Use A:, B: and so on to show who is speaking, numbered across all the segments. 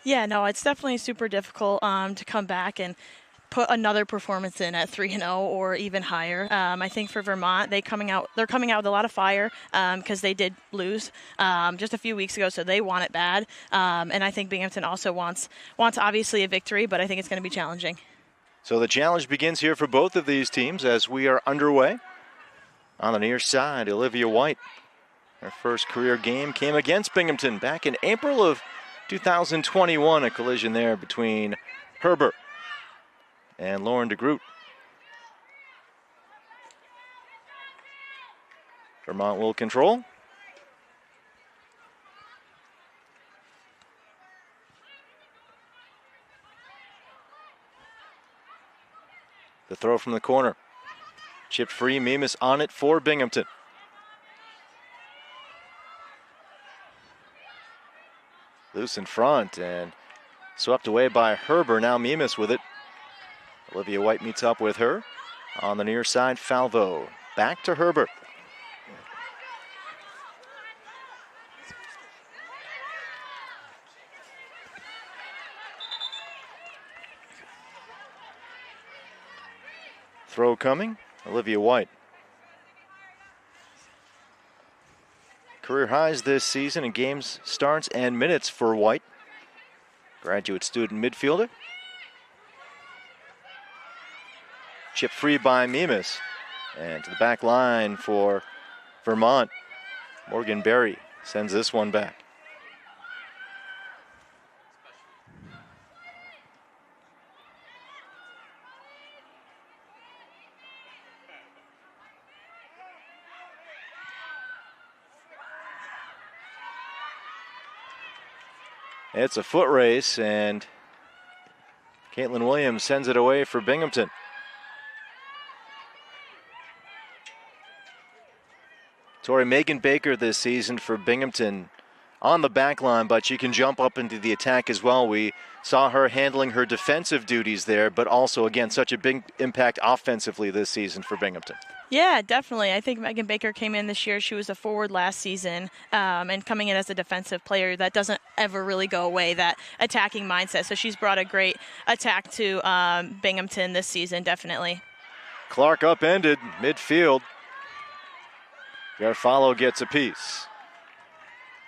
A: Yeah, no, it's definitely super difficult to come back and put another performance in at 3-0 or even higher. I think for Vermont, they're coming out with a lot of fire because they did lose just a few weeks ago, so they want it bad. And I think Binghamton also wants obviously a victory, but I think it's going to be challenging.
B: So the challenge begins here for both of these teams as we are underway. On the near side, Olivia White. Her first career game came against Binghamton back in April of 2021. A collision there between Herbert and Lauren DeGroot. Vermont will control. The throw from the corner. Chipped free, Mimas on it for Binghamton. Loose in front and swept away by Herber. Now Mimas with it. Olivia White meets up with her. On the near side, Falvo. Back to Herbert. Throw coming, Olivia White. Career highs this season in games, starts, and minutes for White. Graduate student midfielder. Chip free by Mimas. And to the back line for Vermont. Morgan Berry sends this one back. It's a foot race, and Caitlin Williams sends it away for Binghamton. Tori Megan Baker this season for Binghamton on the back line, but she can jump up into the attack as well. We saw her handling her defensive duties there, but also, again, such a big impact offensively this season for Binghamton.
A: Yeah, definitely. I think Megan Baker came in this year. She was a forward last season, and coming in as a defensive player, that doesn't ever really go away, that attacking mindset. So she's brought a great attack to Binghamton this season, definitely.
B: Clark upended midfield. Garofalo gets a piece.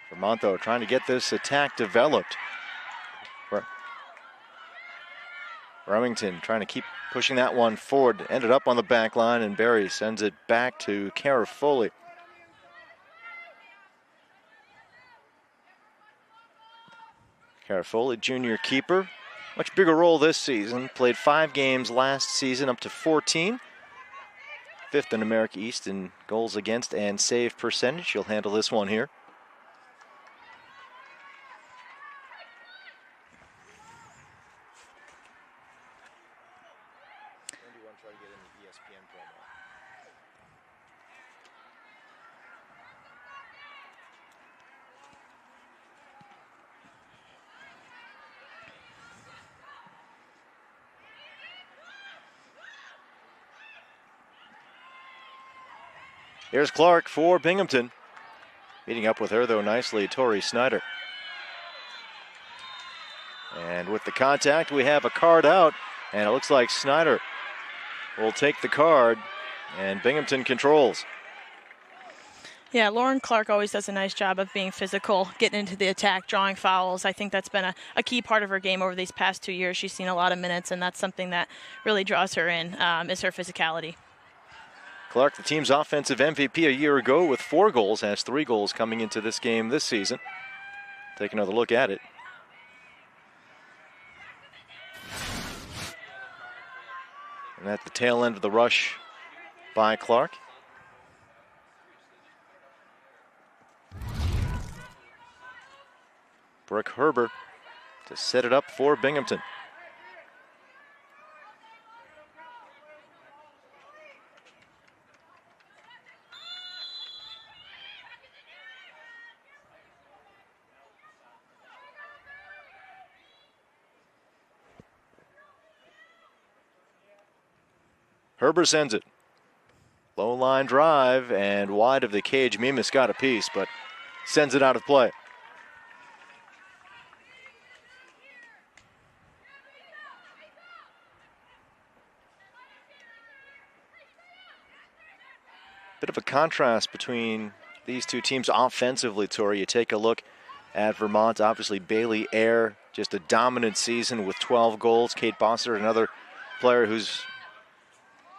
B: Vermont, though, trying to get this attack developed. Remington trying to keep pushing that one forward. Ended up on the back line, and Barry sends it back to Cara Foley. Cara Foley, junior keeper. Much bigger role this season. Played 5 games last season, up to 14. 5th in America East in goals against and save percentage. She'll handle this one here. Here's Clark for Binghamton. Meeting up with her, though, nicely, Tori Snyder. And with the contact, we have a card out, and it looks like Snyder will take the card, and Binghamton controls.
A: Yeah, Lauren Clark always does a nice job of being physical, getting into the attack, drawing fouls. I think that's been a key part of her game over these past 2 years. She's seen a lot of minutes, and that's something that really draws her in, is her physicality.
B: Clark, the team's offensive MVP a year ago with 4 goals, has 3 goals coming into this game this season. Take another look at it. And at the tail end of the rush by Clark. Brooke Herber to set it up for Binghamton. Herber sends it. Low line drive and wide of the cage. Mimas got a piece, but sends it out of play. bit of a contrast between these two teams offensively, Tori. You take a look at Vermont, obviously Bailey Eyre, just a dominant season with 12 goals. Kate Bossert, another player who's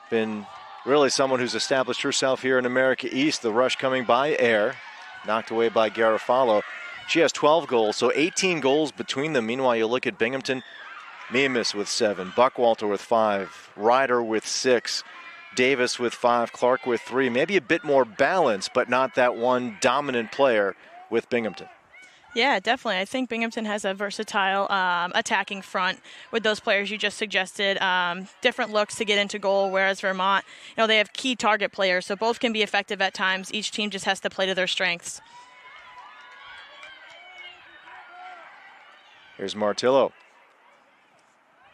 B: been really someone who's established herself here in America East. The rush coming by Eyre, knocked away by Garofalo. She has 12 goals, so 18 goals between them. Meanwhile, you look at Binghamton, Mimis with 7, Buckwalter with 5, Ryder with 6, Davis with 5, Clark with 3. Maybe a bit more balance, but not that one dominant player with Binghamton.
A: Yeah, definitely. I think Binghamton has a versatile attacking front with those players you just suggested. Different looks to get into goal, whereas Vermont, they have key target players, so both can be effective at times. Each team just has to play to their strengths.
B: Here's Martillo.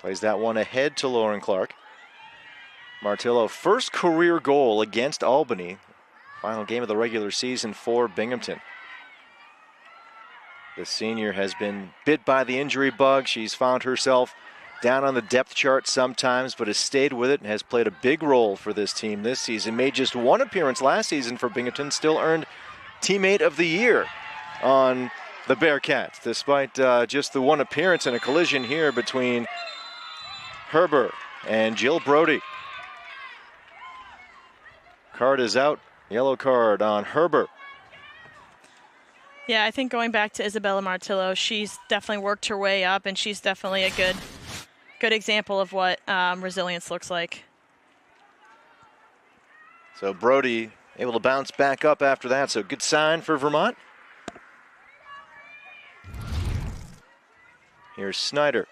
B: Plays that one ahead to Lauren Clark. Martillo, first career goal against Albany. Final game of the regular season for Binghamton. The senior has been bit by the injury bug. She's found herself down on the depth chart sometimes, but has stayed with it and has played a big role for this team this season. Made just one appearance last season for Binghamton, still earned Teammate of the Year on the Bearcats, despite just the one appearance in a collision here between Herber and Jill Brody. Card is out, yellow card on Herber.
A: Yeah, I think going back to Isabella Martillo, she's definitely worked her way up, and she's definitely a good example of what resilience looks like.
B: So Brody able to bounce back up after that, so good sign for Vermont. Here's Snyder.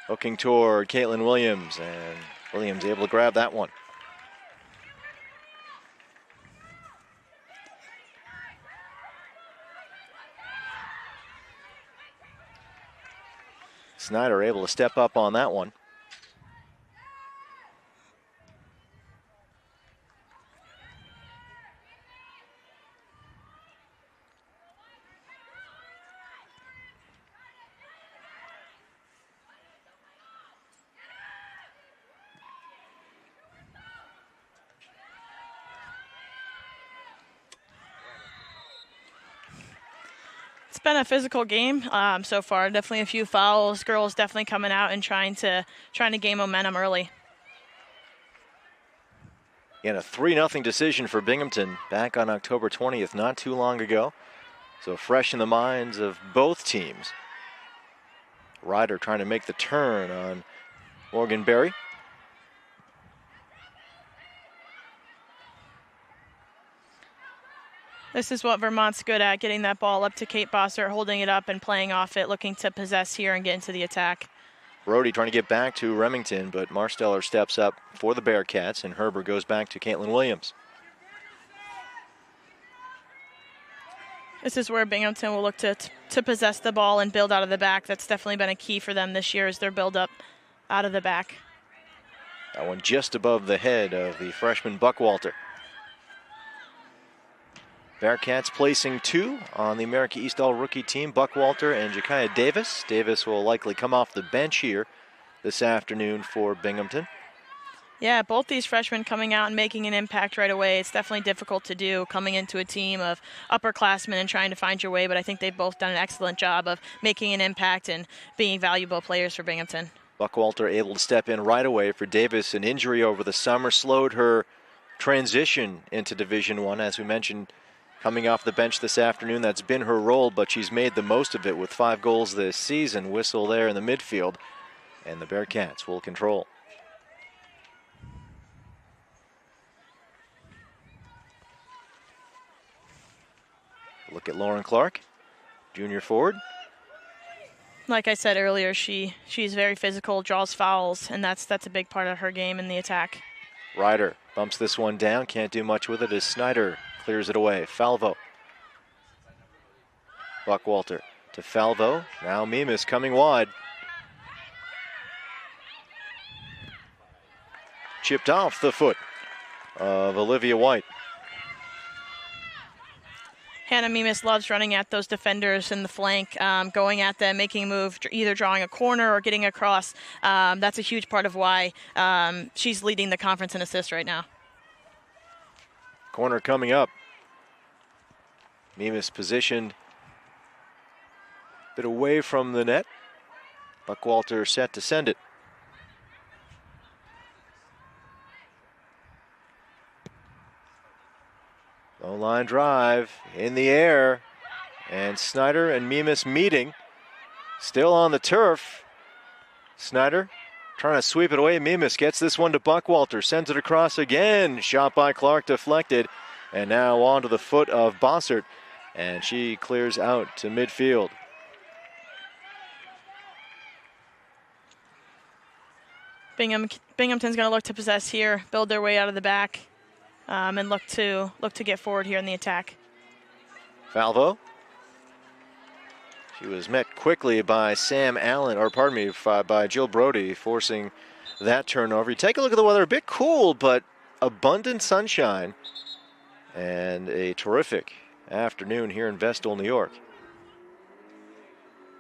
B: Hooking toward Caitlin Williams, and Williams able to grab that one. Snyder able to step up on that one.
A: It's been a physical game so far. Definitely a few fouls. Girls definitely coming out and trying to gain momentum early.
B: And a 3-0 decision for Binghamton back on October 20th, not too long ago. So fresh in the minds of both teams. Ryder trying to make the turn on Morgan Berry.
A: This is what Vermont's good at, getting that ball up to Kate Bossert, holding it up and playing off it, looking to possess here and get into the attack.
B: Brody trying to get back to Remington, but Marsteller steps up for the Bearcats, and Herber goes back to Caitlin Williams.
A: This is where Binghamton will look to possess the ball and build out of the back. That's definitely been a key for them this year, is their build-up out of the back.
B: That one just above the head of the freshman Buckwalter. Bearcats placing 2 on the America East All-Rookie team, Buckwalter and Jakaya Davis. Davis will likely come off the bench here this afternoon for Binghamton.
A: Yeah, both these freshmen coming out and making an impact right away. It's definitely difficult to do coming into a team of upperclassmen and trying to find your way, but I think they've both done an excellent job of making an impact and being valuable players for Binghamton.
B: Buckwalter able to step in right away for Davis. An injury over the summer slowed her transition into Division I, as we mentioned. Coming off the bench this afternoon, that's been her role, but she's made the most of it with 5 goals this season. Whistle there in the midfield, and the Bearcats will control. Look at Lauren Clark, junior forward.
A: Like I said earlier, she's very physical, draws fouls, and that's a big part of her game in the attack.
B: Ryder bumps this one down, can't do much with it as Snyder clears it away. Falvo. Buckwalter to Falvo. Now Mimis coming wide. Chipped off the foot of Olivia White.
A: Anna Mimas loves running at those defenders in the flank, going at them, making a move, either drawing a corner or getting across. That's a huge part of why she's leading the conference in assists right now.
B: Corner coming up. Mimas positioned a bit away from the net. Buckwalter set to send it. Low line drive in the air. And Snyder and Mimas meeting. Still on the turf. Snyder trying to sweep it away. Mimas gets this one to Buckwalter. Sends it across again. Shot by Clark deflected. And now onto the foot of Bossert. And she clears out to midfield.
A: Binghamton's going to look to possess here, build their way out of the back, and look to get forward here in the attack.
B: Falvo. She was met quickly by Sam Allen, or pardon me, by Jill Brody, forcing that turnover. You take a look at the weather, a bit cool, but abundant sunshine, and a terrific afternoon here in Vestal, New York.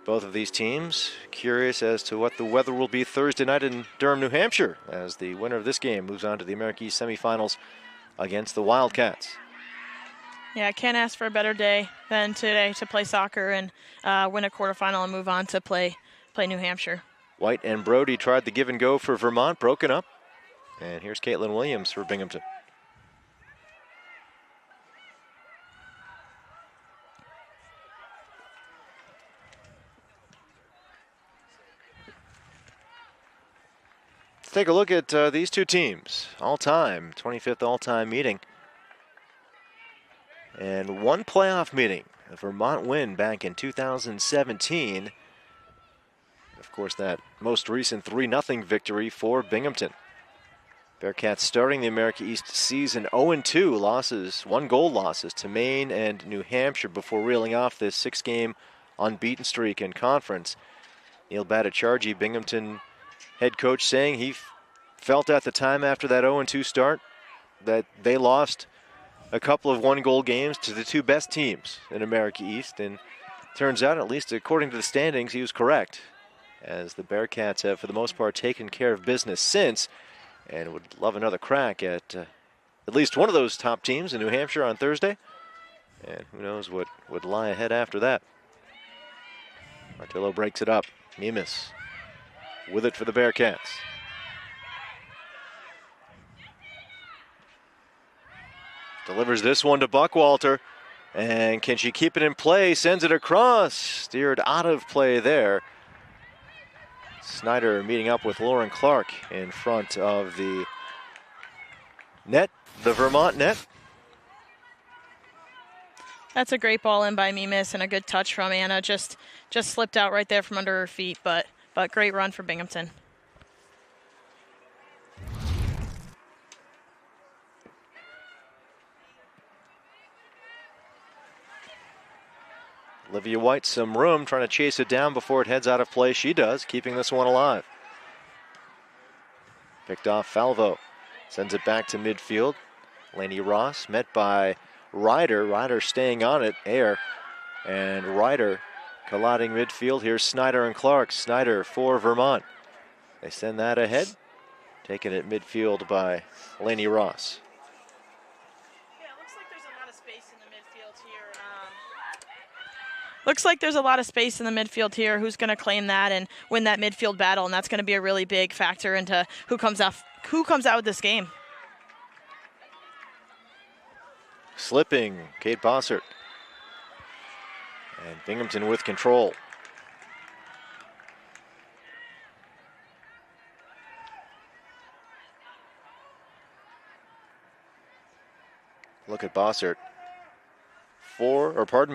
B: Both of these teams curious as to what the weather will be Thursday night in Durham, New Hampshire, as the winner of this game moves on to the America East semifinals against the Wildcats.
A: Yeah, I can't ask for a better day than today to play soccer and win a quarterfinal and move on to play New Hampshire.
B: White and Brody tried the give and go for Vermont, broken up. And here's Caitlin Williams for Binghamton. Let's take a look at these two teams. All-time, 25th all-time meeting. And one playoff meeting, a Vermont win back in 2017. Of course, that most recent 3-0 victory for Binghamton. Bearcats starting the America East season 0-2 losses, 1-goal losses to Maine and New Hampshire before reeling off this 6-game unbeaten streak in conference. Neil Bhattacharjee, Binghamton head coach, saying he felt at the time after that 0-2 start that they lost a couple of 1-goal games to the two best teams in America East, and turns out, at least according to the standings, he was correct, as the Bearcats have for the most part taken care of business since, and would love another crack at least one of those top teams in New Hampshire on Thursday, and who knows what would lie ahead after that. Martillo breaks it up. Mimas with it for the Bearcats. Delivers this one to Buckwalter. And can she keep it in play? Sends it across. Steered out of play there. Snyder meeting up with Lauren Clark in front of the net, the Vermont net.
A: That's a great ball in by Mimas and a good touch from Anna. Just slipped out right there from under her feet, but great run for Binghamton.
B: Olivia White some room, trying to chase it down before it heads out of play. She does, keeping this one alive. Picked off Falvo. Sends it back to midfield. Lainey Ross met by Ryder. Ryder staying on it. Air. And Ryder colliding midfield. Here's Snyder and Clark. Snyder for Vermont. They send that ahead. Taken at midfield by Lainey Ross.
A: Looks like there's a lot of space in the midfield here. Who's going to claim that and win that midfield battle? And that's going to be a really big factor into who comes out with this game.
B: Slipping, Kate Bossert. And Binghamton with control. Look at Bossert.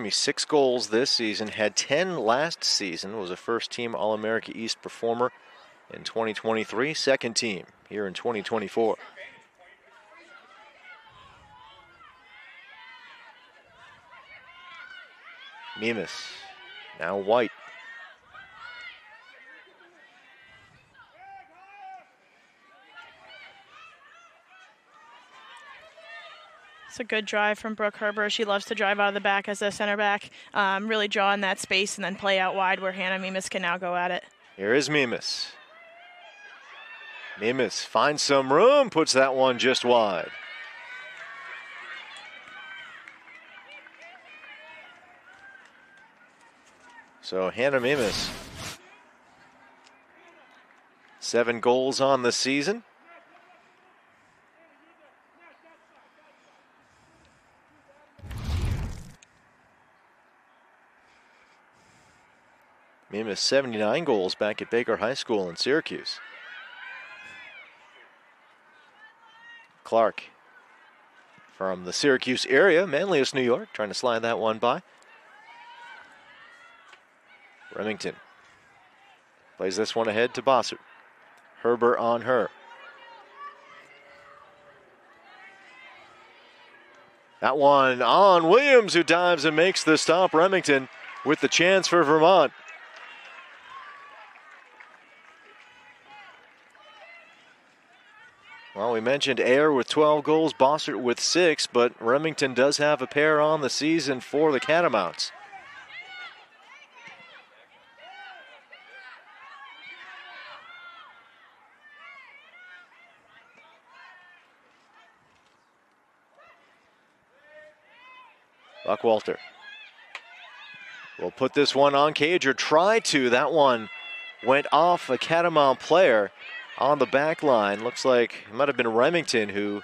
B: 6 goals this season, had 10 last season, was a first-team All-America East performer in 2023, second team here in 2024. Mimas, now White.
A: It's a good drive from Brooke Herber. She loves to drive out of the back as a center back, really draw in that space and then play out wide where Hannah Mimas can now go at it.
B: Here is Mimas. Mimas finds some room, puts that one just wide. So Hannah Mimas, 7 goals on the season. Mimas 79 goals back at Baker High School in Syracuse. Clark from the Syracuse area, Manlius, New York, trying to slide that one by. Remington plays this one ahead to Bossert. Herber on her. That one on Williams, who dives and makes the stop. Remington with the chance for Vermont. Well, we mentioned Ayer with 12 goals, Bossert with 6, but Remington does have a pair on the season for the Catamounts. Buckwalter will put this one on Cage, or try to. That one went off a Catamount player on the back line. Looks like it might have been Remington who...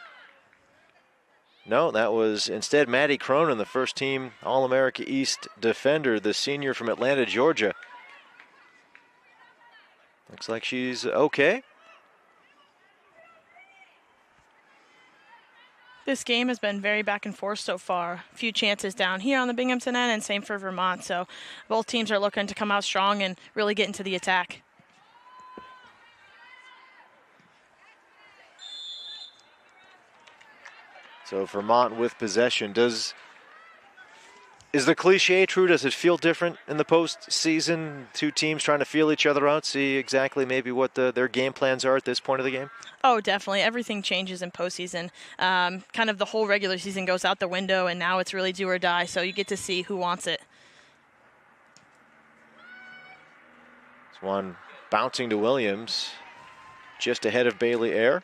B: No, that was instead Maddie Cronin, the first team All-America East defender, the senior from Atlanta, Georgia. Looks like she's okay.
A: This game has been very back and forth so far. A few chances down here on the Binghamton end, and same for Vermont. So both teams are looking to come out strong and really get into the attack.
B: So Vermont with possession. Is the cliche true? Does it feel different in the postseason? Two teams trying to feel each other out, see exactly maybe what their game plans are at this point of the game?
A: Oh, definitely. Everything changes in postseason. Kind of the whole regular season goes out the window, and now it's really do or die, so you get to see who wants it.
B: This one bouncing to Williams, just ahead of Bailey Ayer.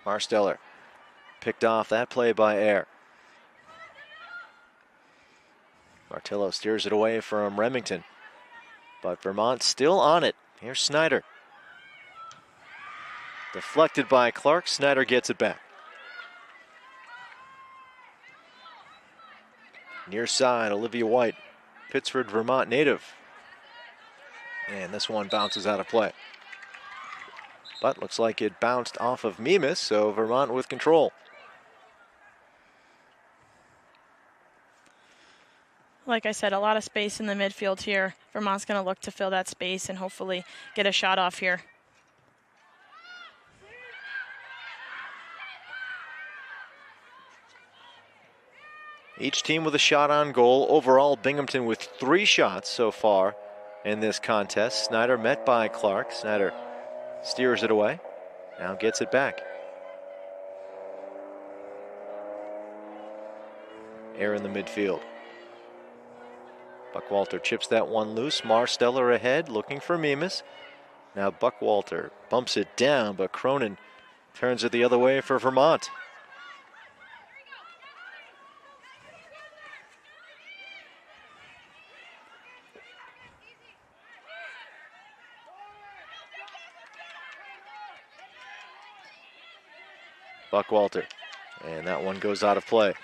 B: Marsteller picked off that play by Ayer. Martillo steers it away from Remington, but Vermont still on it. Here's Snyder. Deflected by Clark. Snyder gets it back. Near side, Olivia White, Pittsford, Vermont native. And this one bounces out of play. But looks like it bounced off of Mimas, so Vermont with control.
A: Like I said, a lot of space in the midfield here. Vermont's going to look to fill that space and hopefully get a shot off here.
B: Each team with a shot on goal. Overall, Binghamton with 3 shots so far in this contest. Snyder met by Clark. Snyder steers it away, now gets it back. Ayer in the midfield. Buckwalter chips that one loose. Marsteller ahead, looking for Mimas. Now Buckwalter bumps it down, but Cronin turns it the other way for Vermont. Buckwalter, and that one goes out of play.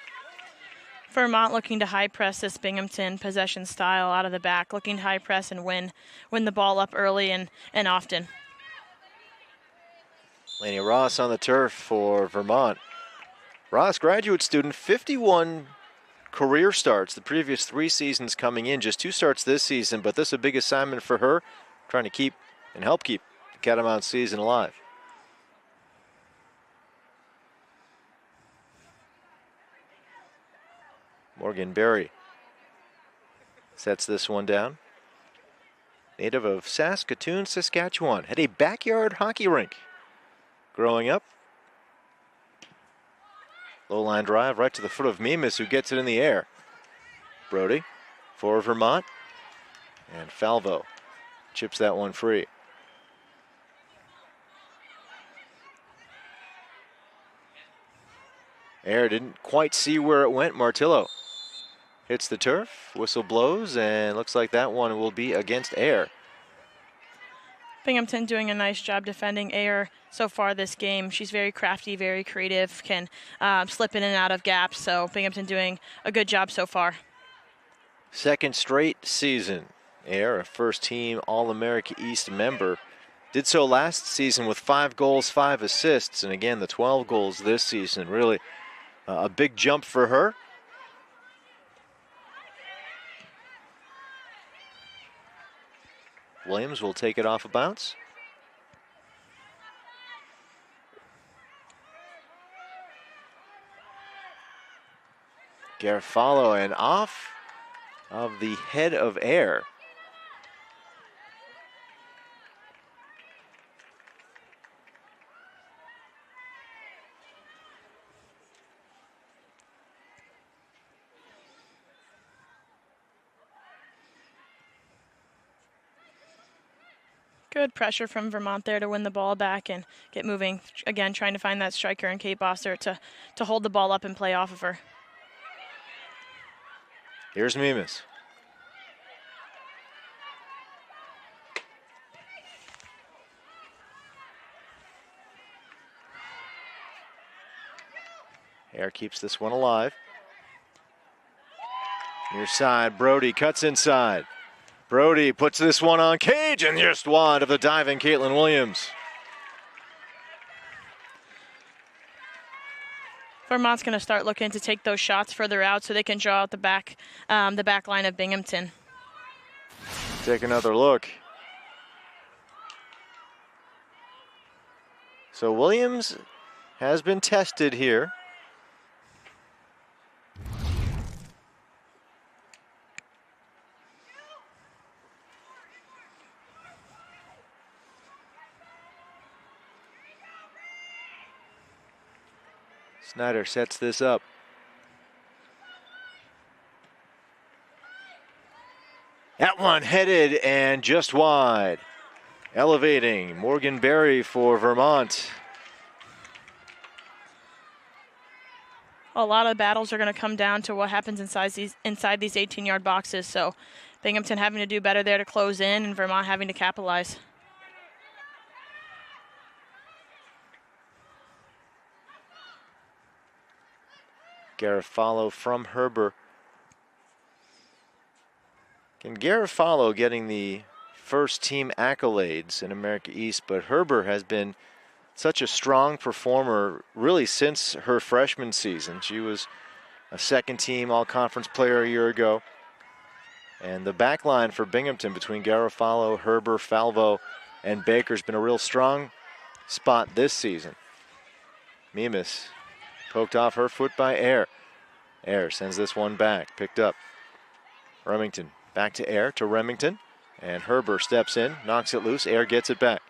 A: Vermont looking to high press this Binghamton possession style out of the back, looking to high press and win the ball up early and often.
B: Laney Ross on the turf for Vermont. Ross, graduate student, 51 career starts the previous 3 seasons coming in, just 2 starts this season, but this is a big assignment for her, trying to keep and help keep the Catamount season alive. Morgan Berry sets this one down. native of Saskatoon, Saskatchewan. Had a backyard hockey rink growing up. Low line drive right to the foot of Mimas, who gets it in the air. Brody for Vermont. And Falvo chips that one free. Air didn't quite see where it went. Martillo hits the turf, whistle blows, and looks like that one will be against Air.
A: Binghamton doing a nice job defending Air so far this game. She's very crafty, very creative, can slip in and out of gaps. So Binghamton doing a good job so far.
B: Second straight season. Air, a first-team All-America East member, did so last season with 5 goals, 5 assists, and again the 12 goals this season. Really a big jump for her. Williams will take it off a bounce. Garofalo, and off of the head of Air.
A: Good pressure from Vermont there to win the ball back and get moving. Again, trying to find that striker in Kate Bossert to hold the ball up and play off of her.
B: Here's Mimas. Air keeps this one alive. Near side, Brody cuts inside. Brody puts this one on cage and just wide of the diving Caitlin Williams.
A: Vermont's going to start looking to take those shots further out so they can draw out the back line of Binghamton.
B: Take another look. So Williams has been tested here. Snyder sets this up. That one headed and just wide. Elevating Morgan Berry for Vermont.
A: A lot of battles are going to come down to what happens inside these 18-yard boxes. So Binghamton having to do better there to close in and Vermont having to capitalize.
B: Garofalo from Herber. And Garofalo getting the first team accolades in America East, but Herber has been such a strong performer really since her freshman season. She was a second team all-conference player a year ago. And the back line for Binghamton between Garofalo, Herber, Falvo, and Baker has been a real strong spot this season. Mimas poked off her foot by Air. Air sends this one back, picked up. Remington back to Air, to Remington. And Herber steps in, knocks it loose. Air gets it back.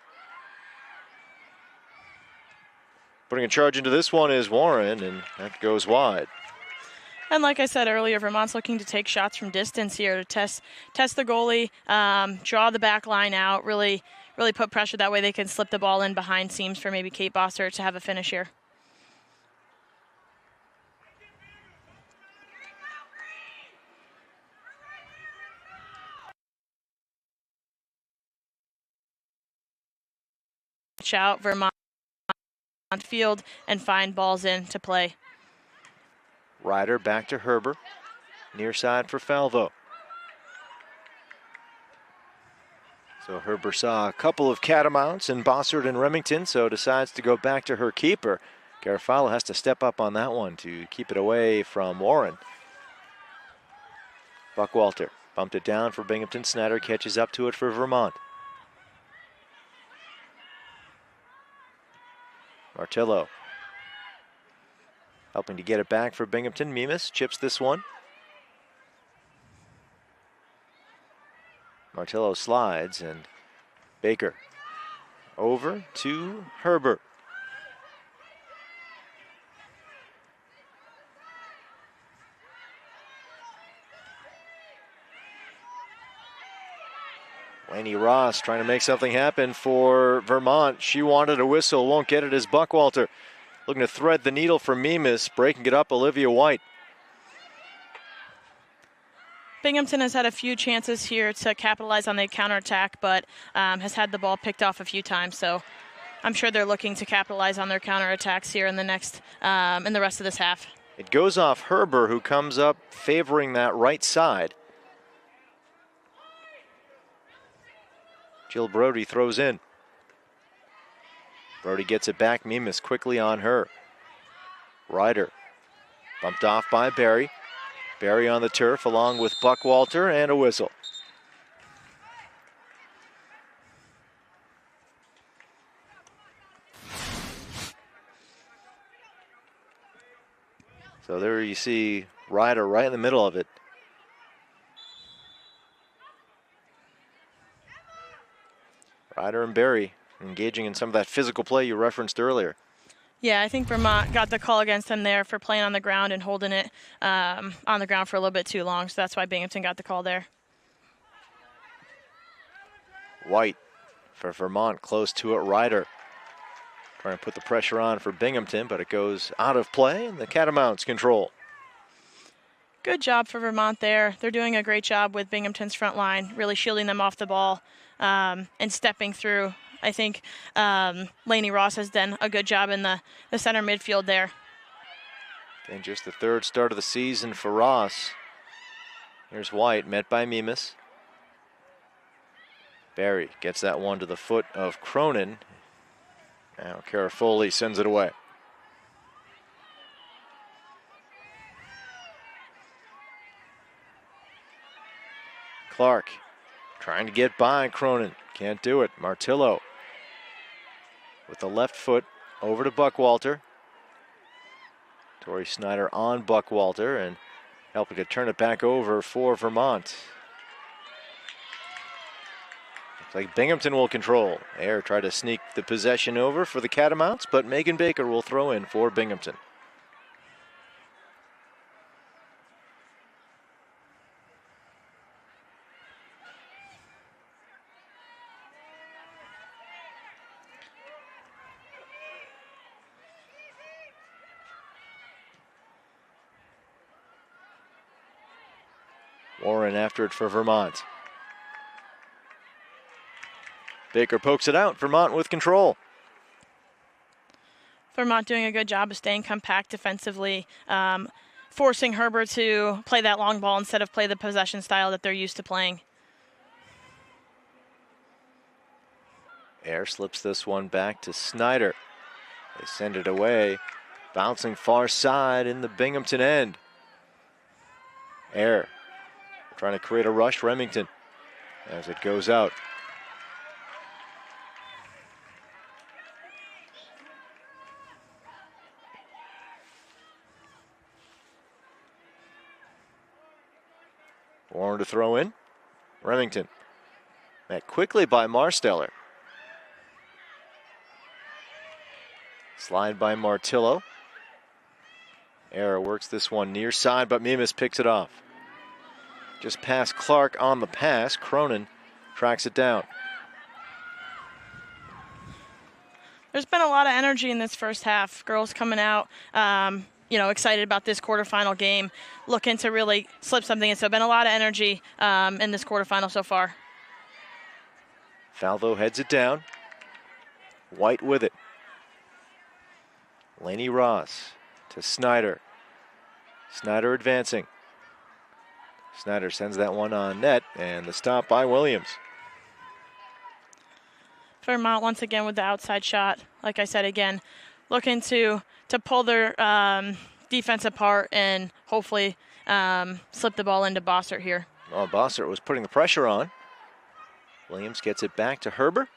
B: Putting a charge into this one is Warren, and that goes wide.
A: And like I said earlier, Vermont's looking to take shots from distance here to test the goalie, draw the back line out, really put pressure. That way they can slip the ball in behind seams for maybe Kate Bossert to have a finish here. Out Vermont field and find balls in to play.
B: Ryder back to Herber. Near side for Falvo. So Herber saw a couple of catamounts in Bossert and Remington, so decides to go back to her keeper. Garofalo has to step up on that one to keep it away from Warren. Buckwalter bumped it down for Binghamton. Snyder catches up to it for Vermont. Martillo helping to get it back for Binghamton. Mimas chips this one. Martillo slides, and Baker over to Herbert. Lainey Ross trying to make something happen for Vermont. She wanted a whistle, won't get it as Buckwalter looking to thread the needle for Mimas, breaking it up, Olivia White.
A: Binghamton has had a few chances here to capitalize on the counterattack, but has had the ball picked off a few times. So I'm sure they're looking to capitalize on their counterattacks here in the rest of this half.
B: It goes off Herber, who comes up favoring that right side. Jill Brody throws in. Brody gets it back. Mimas quickly on her. Ryder bumped off by Barry. Barry on the turf along with Buckwalter, and a whistle. So there you see Ryder right in the middle of it. Ryder and Barry engaging in some of that physical play you referenced earlier.
A: Yeah, I think Vermont got the call against them there for playing on the ground and holding it on the ground for a little bit too long, so that's why Binghamton got the call there.
B: White for Vermont, close to it. Ryder trying to put the pressure on for Binghamton, but it goes out of play, and the Catamounts control.
A: Good job for Vermont there. They're doing a great job with Binghamton's front line, really shielding them off the ball and stepping through. I think Lainey Ross has done a good job in the center midfield there.
B: And just the third start of the season for Ross. Here's White, met by Mimas. Barry gets that one to the foot of Cronin. Now Cara Foley sends it away. Clark trying to get by Cronin. Can't do it. Martillo with the left foot over to Buckwalter. Tori Snyder on Buckwalter and helping to turn it back over for Vermont. Looks like Binghamton will control. Air tried to sneak the possession over for the Catamounts, but Megan Baker will throw in for Binghamton. Warren after it for Vermont. Baker pokes it out. Vermont with control.
A: Vermont doing a good job of staying compact defensively, forcing Herbert to play that long ball instead of play the possession style that they're used to playing.
B: Air slips this one back to Snyder. They send it away. Bouncing far side in the Binghamton end. Air trying to create a rush. Remington as it goes out. Warren to throw in. Remington met quickly by Marsteller. Slide by Martillo. Air works this one near side, but Mimas picks it off. Just past Clark on the pass. Cronin tracks it down.
A: There's been a lot of energy in this first half. Girls coming out, excited about this quarterfinal game, looking to really slip something in. So been a lot of energy in this quarterfinal so far.
B: Falvo heads it down. White with it. Lainey Ross to Snyder. Snyder advancing. Snyder sends that one on net, and the stop by Williams.
A: Vermont once again with the outside shot. Like I said, again, looking to pull their defense apart and hopefully slip the ball into Bossert here.
B: Well, Bossert was putting the pressure on. Williams gets it back to Herbert.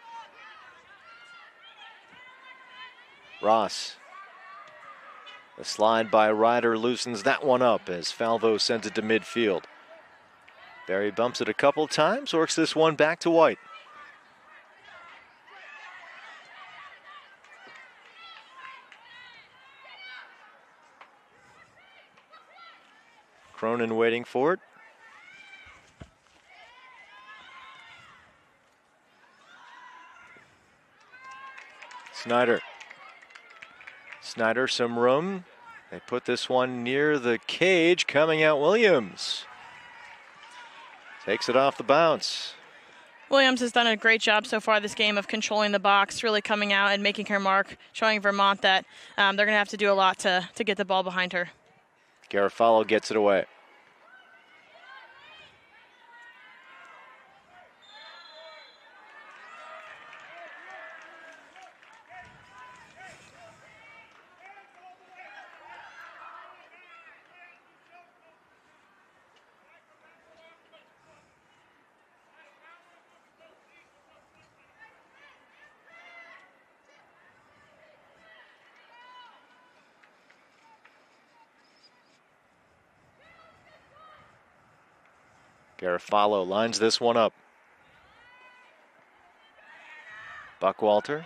B: Ross. The slide by Ryder loosens that one up as Falvo sends it to midfield. Barry bumps it a couple times, works this one back to White. Cronin waiting for it. Snyder. Snyder, some room. They put this one near the cage, coming out Williams. Takes it off the bounce.
A: Williams has done a great job so far this game of controlling the box, really coming out and making her mark, showing Vermont that they're going to have to do a lot to get the ball behind her.
B: Garofalo gets it away. Garofalo lines this one up. Buckwalter.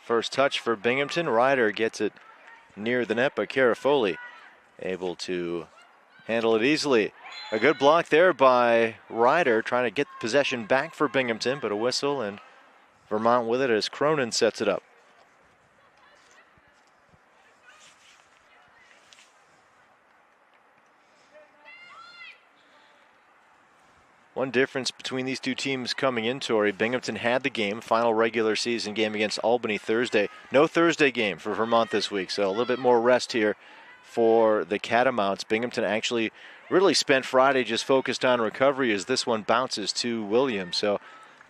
B: First touch for Binghamton. Ryder gets it near the net, but Garofalo able to handle it easily. A good block there by Ryder, trying to get possession back for Binghamton, but a whistle, and Vermont with it as Cronin sets it up. One difference between these two teams coming in, Tori, Binghamton had the game, final regular season game against Albany Thursday. No Thursday game for Vermont this week, so a little bit more rest here for the Catamounts. Binghamton actually really spent Friday just focused on recovery as this one bounces to Williams. So a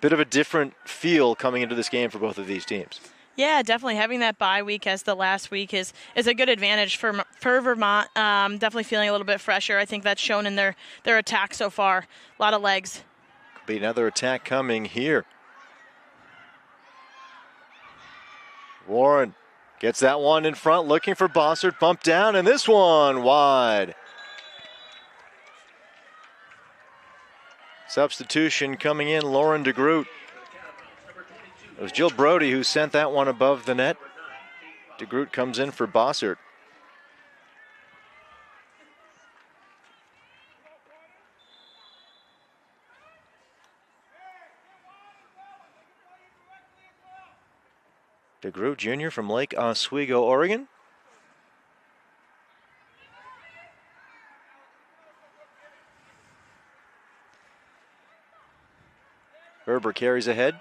B: bit of a different feel coming into this game for both of these teams.
A: Yeah, definitely having that bye week as the last week is a good advantage for Vermont. Definitely feeling a little bit fresher. I think that's shown in their attack so far. A lot of legs.
B: Could be another attack coming here. Warren gets that one in front, looking for Bossert, bumped down, and this one wide. Substitution coming in, Lauren DeGroot. It was Jill Brody who sent that one above the net. DeGroot comes in for Bossert. DeGroot Jr. from Lake Oswego, Oregon. Berber carries ahead.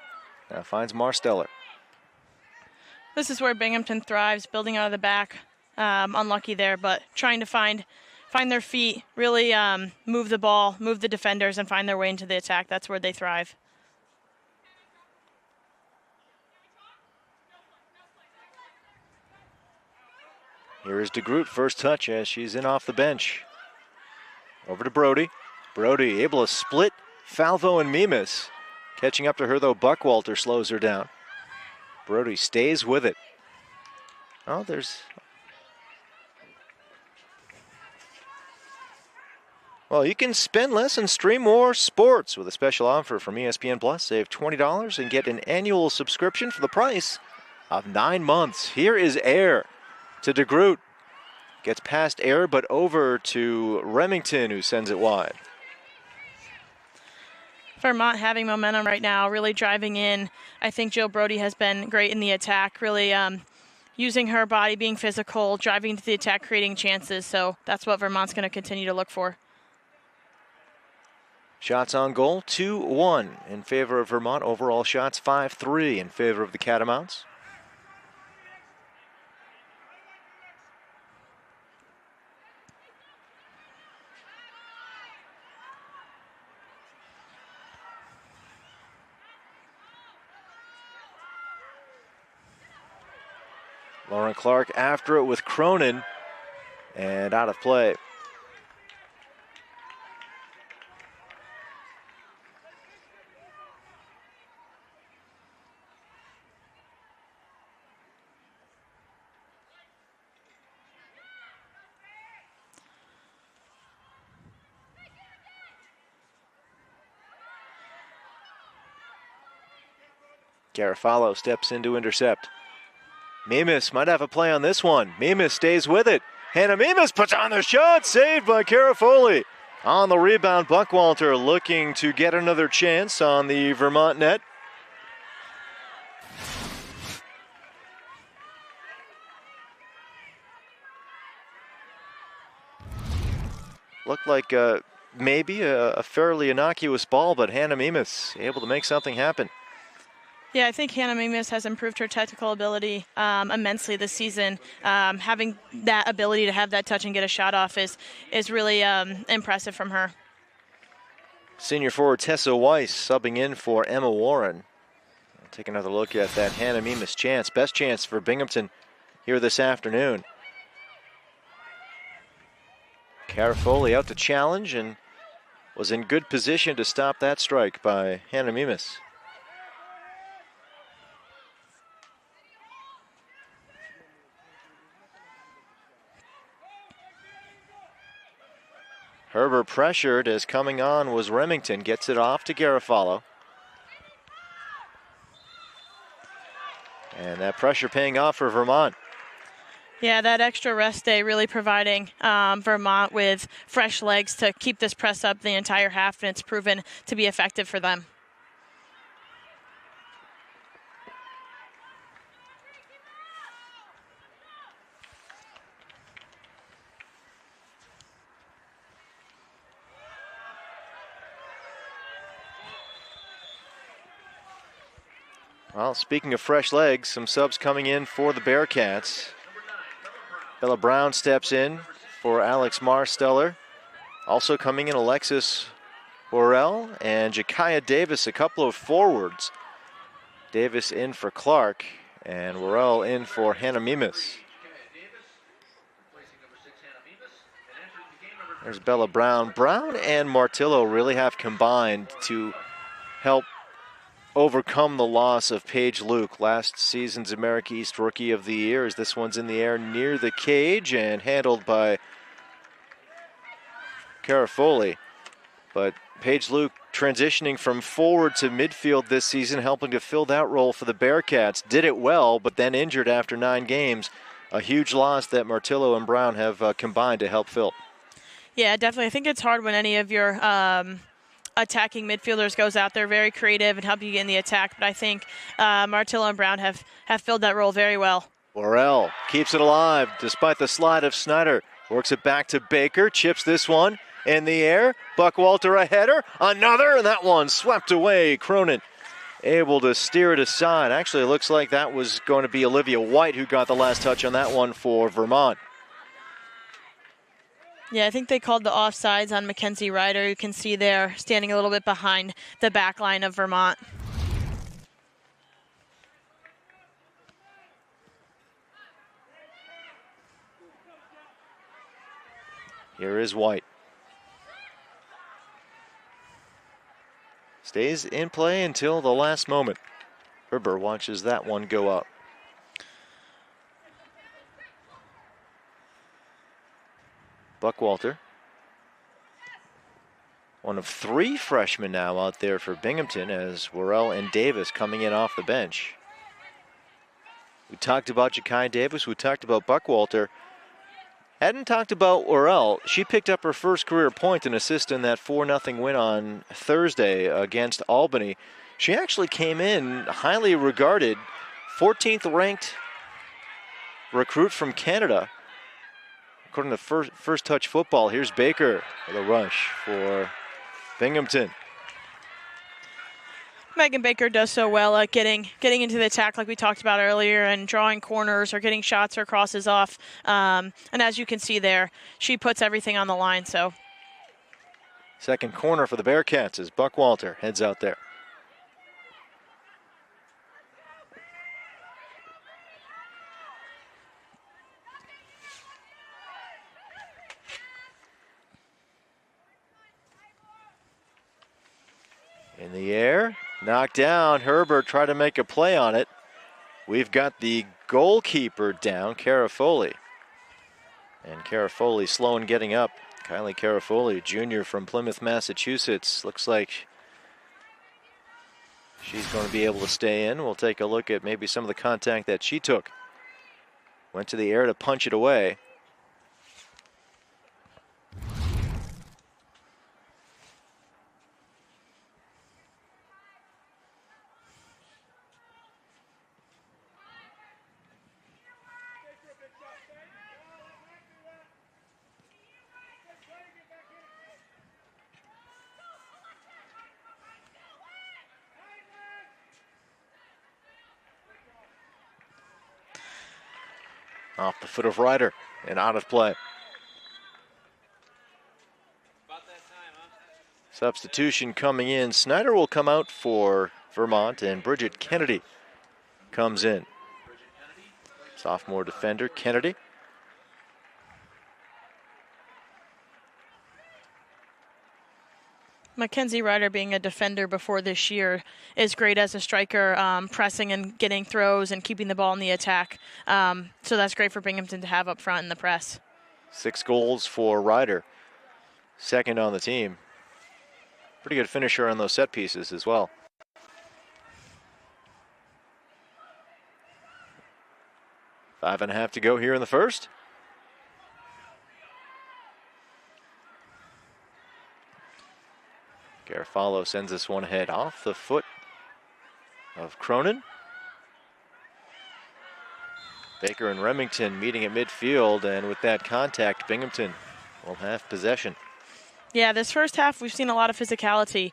B: Now finds Marsteller.
A: This is where Binghamton thrives, building out of the back. Unlucky there, but trying to find their feet, really move the ball, move the defenders, and find their way into the attack. That's where they thrive.
B: Here is DeGroot, first touch as she's in off the bench. Over to Brody. Brody able to split Falvo and Mimas. Catching up to her, though, Buckwalter slows her down. Brody stays with it. Oh, Well, you can spend less and stream more sports with a special offer from ESPN Plus. Save $20 and get an annual subscription for the price of 9 months. Here is Air to DeGroot. Gets past Air, but over to Remington, who sends it wide.
A: Vermont having momentum right now, really driving in. I think Jill Brody has been great in the attack, really using her body, being physical, driving to the attack, creating chances. So that's what Vermont's going to continue to look for.
B: Shots on goal, 2-1 in favor of Vermont. Overall shots, 5-3 in favor of the Catamounts. Lauren Clark after it with Cronin, and out of play. Garofalo steps in to intercept. Mimas might have a play on this one. Mimas stays with it. Hannah Mimas puts on the shot, saved by Garofoli. On the rebound, Buckwalter looking to get another chance on the Vermont net. Looked like maybe a fairly innocuous ball, but Hannah Mimas able to make something happen.
A: Yeah, I think Hannah Mimas has improved her technical ability immensely this season. Having that ability to have that touch and get a shot off is really impressive from her.
B: Senior forward Tessa Weiss subbing in for Emma Warren. We'll take another look at that Hannah Mimas chance. Best chance for Binghamton here this afternoon. Garofoli out to challenge and was in good position to stop that strike by Hannah Mimas. Herbert pressured as coming on was Remington. Gets it off to Garofalo. And that pressure paying off for Vermont.
A: Yeah, that extra rest day really providing Vermont with fresh legs to keep this press up the entire half, and it's proven to be effective for them.
B: Well, speaking of fresh legs, some subs coming in for the Bearcats. Bella Brown steps in for Alex Marsteller. Also coming in Alexis Worrell and Jakaya Davis, a couple of forwards. Davis in for Clark and Worrell in for Hannah Mimas. There's Bella Brown. Brown and Martillo really have combined to help overcome the loss of Paige Luke, last season's America East Rookie of the Year, as this one's in the air near the cage and handled by Garofoli. But Paige Luke transitioning from forward to midfield this season, helping to fill that role for the Bearcats. Did it well, but then injured after 9 games. A huge loss that Martillo and Brown have combined to help fill.
A: Yeah, definitely. I think it's hard when any of your attacking midfielders goes out there very creative and help you get in the attack. But I think Martillo and Brown have filled that role very well.
B: Worrell keeps it alive despite the slide of Snyder. Works it back to Baker, chips this one in the air. Buckwalter a header, another, and that one swept away. Cronin able to steer it aside. Actually, it looks like that was going to be Olivia White who got the last touch on that one for Vermont.
A: Yeah, I think they called the offsides on Mackenzie Ryder. You can see there standing a little bit behind the back line of Vermont.
B: Here is White. Stays in play until the last moment. Herbert watches that one go up. Buckwalter, one of 3 freshmen now out there for Binghamton, as Worrell and Davis coming in off the bench. We talked about Jakaya Davis, we talked about Buckwalter. Hadn't talked about Worrell. She picked up her first career point and assist in that 4-0 win on Thursday against Albany. She actually came in highly regarded, 14th ranked recruit from Canada. According to First Touch Football, here's Baker with a rush for Binghamton.
A: Megan Baker does so well at getting into the attack like we talked about earlier and drawing corners or getting shots or crosses off. And as you can see there, she puts everything on the line. So,
B: second corner for the Bearcats as Buckwalter heads out there. In the air, knocked down. Herbert tried to make a play on it. We've got the goalkeeper down, Garofoli. And Garofoli slow in getting up. Kylie Garofoli, junior from Plymouth, Massachusetts. Looks like she's going to be able to stay in. We'll take a look at maybe some of the contact that she took. Went to the air to punch it away. Off the foot of Ryder and out of play. Substitution coming in. Snyder will come out for Vermont, and Bridget Kennedy comes in. Sophomore defender Kennedy.
A: Mackenzie Ryder, being a defender before this year, is great as a striker, pressing and getting throws and keeping the ball in the attack. So that's great for Binghamton to have up front in the press.
B: 6 goals for Ryder. Second on the team. Pretty good finisher on those set pieces as well. 5.5 to go here in the first. Garofalo sends this one ahead off the foot of Cronin. Baker and Remington meeting at midfield, and with that contact, Binghamton will have possession.
A: Yeah, this first half we've seen a lot of physicality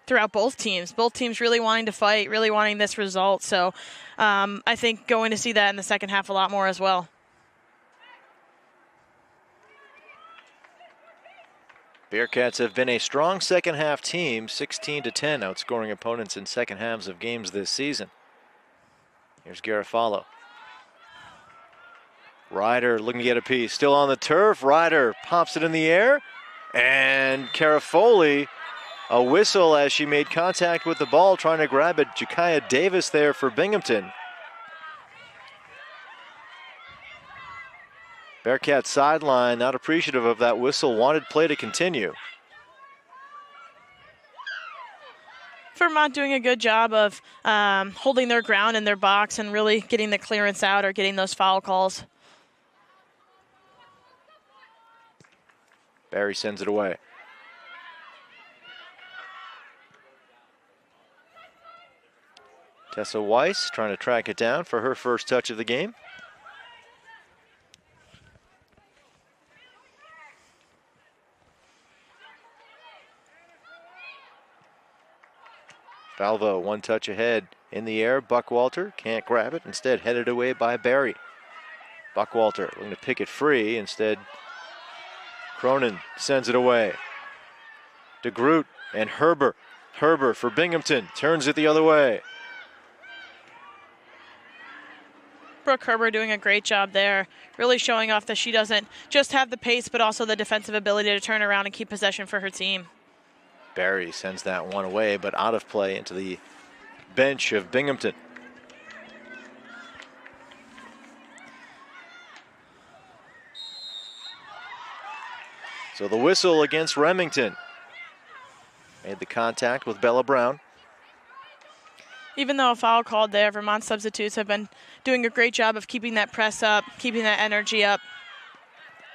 A: throughout both teams. Both teams really wanting to fight, really wanting this result. So I think going to see that in the second half a lot more as well.
B: Bearcats have been a strong second half team, 16-10, outscoring opponents in second halves of games this season. Here's Garofalo. Ryder looking to get a piece, still on the turf. Ryder pops it in the air, and Carafoli, a whistle as she made contact with the ball, trying to grab it. Jakaya Davis there for Binghamton. Bearcat sideline, not appreciative of that whistle, wanted play to continue.
A: Vermont doing a good job of holding their ground in their box and really getting the clearance out or getting those foul calls.
B: Barry sends it away. Tessa Weiss trying to track it down for her first touch of the game. Falvo, one touch ahead in the air. Buckwalter can't grab it, instead headed away by Barry. Buckwalter looking to pick it free, instead Cronin sends it away. DeGroot and Herber. Herber for Binghamton, turns it the other way.
A: Brooke Herber doing a great job there, really showing off that she doesn't just have the pace but also the defensive ability to turn around and keep possession for her team.
B: Barry sends that one away, but out of play into the bench of Binghamton. So the whistle against Remington. Made the contact with Bella Brown.
A: Even though a foul called there, Vermont substitutes have been doing a great job of keeping that press up, keeping that energy up.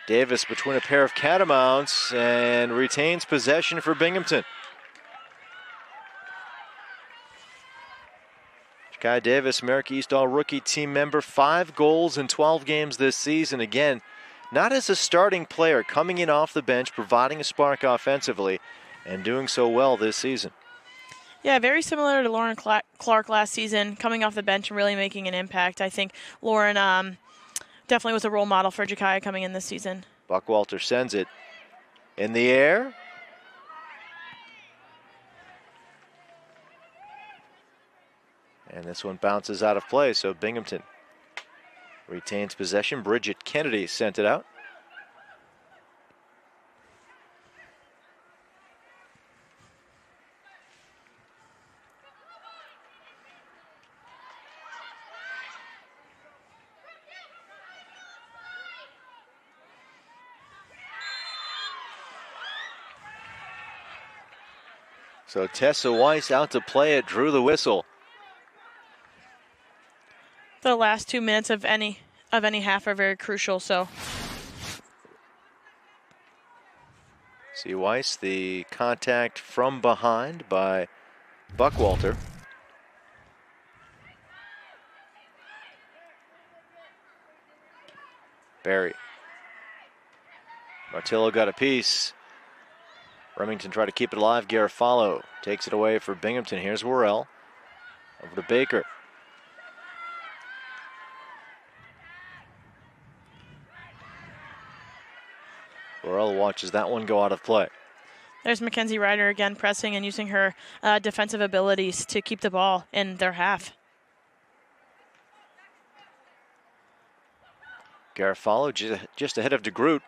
B: Davis between a pair of catamounts and retains possession for Binghamton. Kai Davis, Merrick East All-Rookie team member, 5 goals in 12 games this season. Again, not as a starting player, coming in off the bench, providing a spark offensively, and doing so well this season.
A: Yeah, very similar to Lauren Clark last season, coming off the bench and really making an impact. I think Lauren definitely was a role model for Jakaya coming in this season.
B: Buckwalter sends it in the air. And this one bounces out of play, so Binghamton retains possession. Bridget Kennedy sent it out. So Tessa Weiss out to play it, drew the whistle.
A: The last 2 minutes of any half are very crucial, so.
B: See Weiss, the contact from behind by Buckwalter. Barry. Martillo got a piece. Remington tried to keep it alive. Garofalo takes it away for Binghamton. Here's Worrell. Over to Baker. Worrell watches that one go out of play.
A: There's Mackenzie Ryder again pressing and using her defensive abilities to keep the ball in their half.
B: Garofalo just ahead of DeGroot.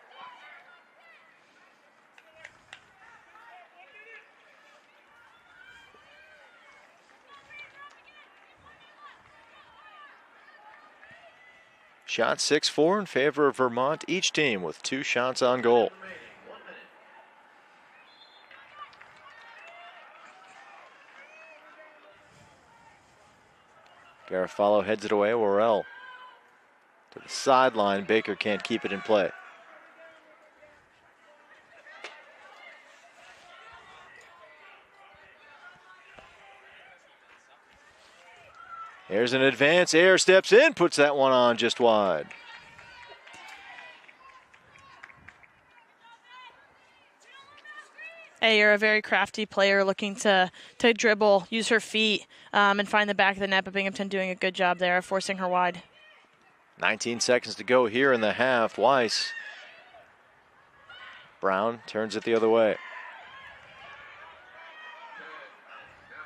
B: Shot 6-4 in favor of Vermont, each team with 2 shots on goal. Garofalo heads it away. Worrell to the sideline. Baker can't keep it in play. There's an advance. Ayer steps in, puts that one on just wide.
A: Ayer, a very crafty player, looking to dribble, use her feet, and find the back of the net, but Binghamton doing a good job there, forcing her wide.
B: 19 seconds to go here in the half. Weiss. Brown turns it the other way.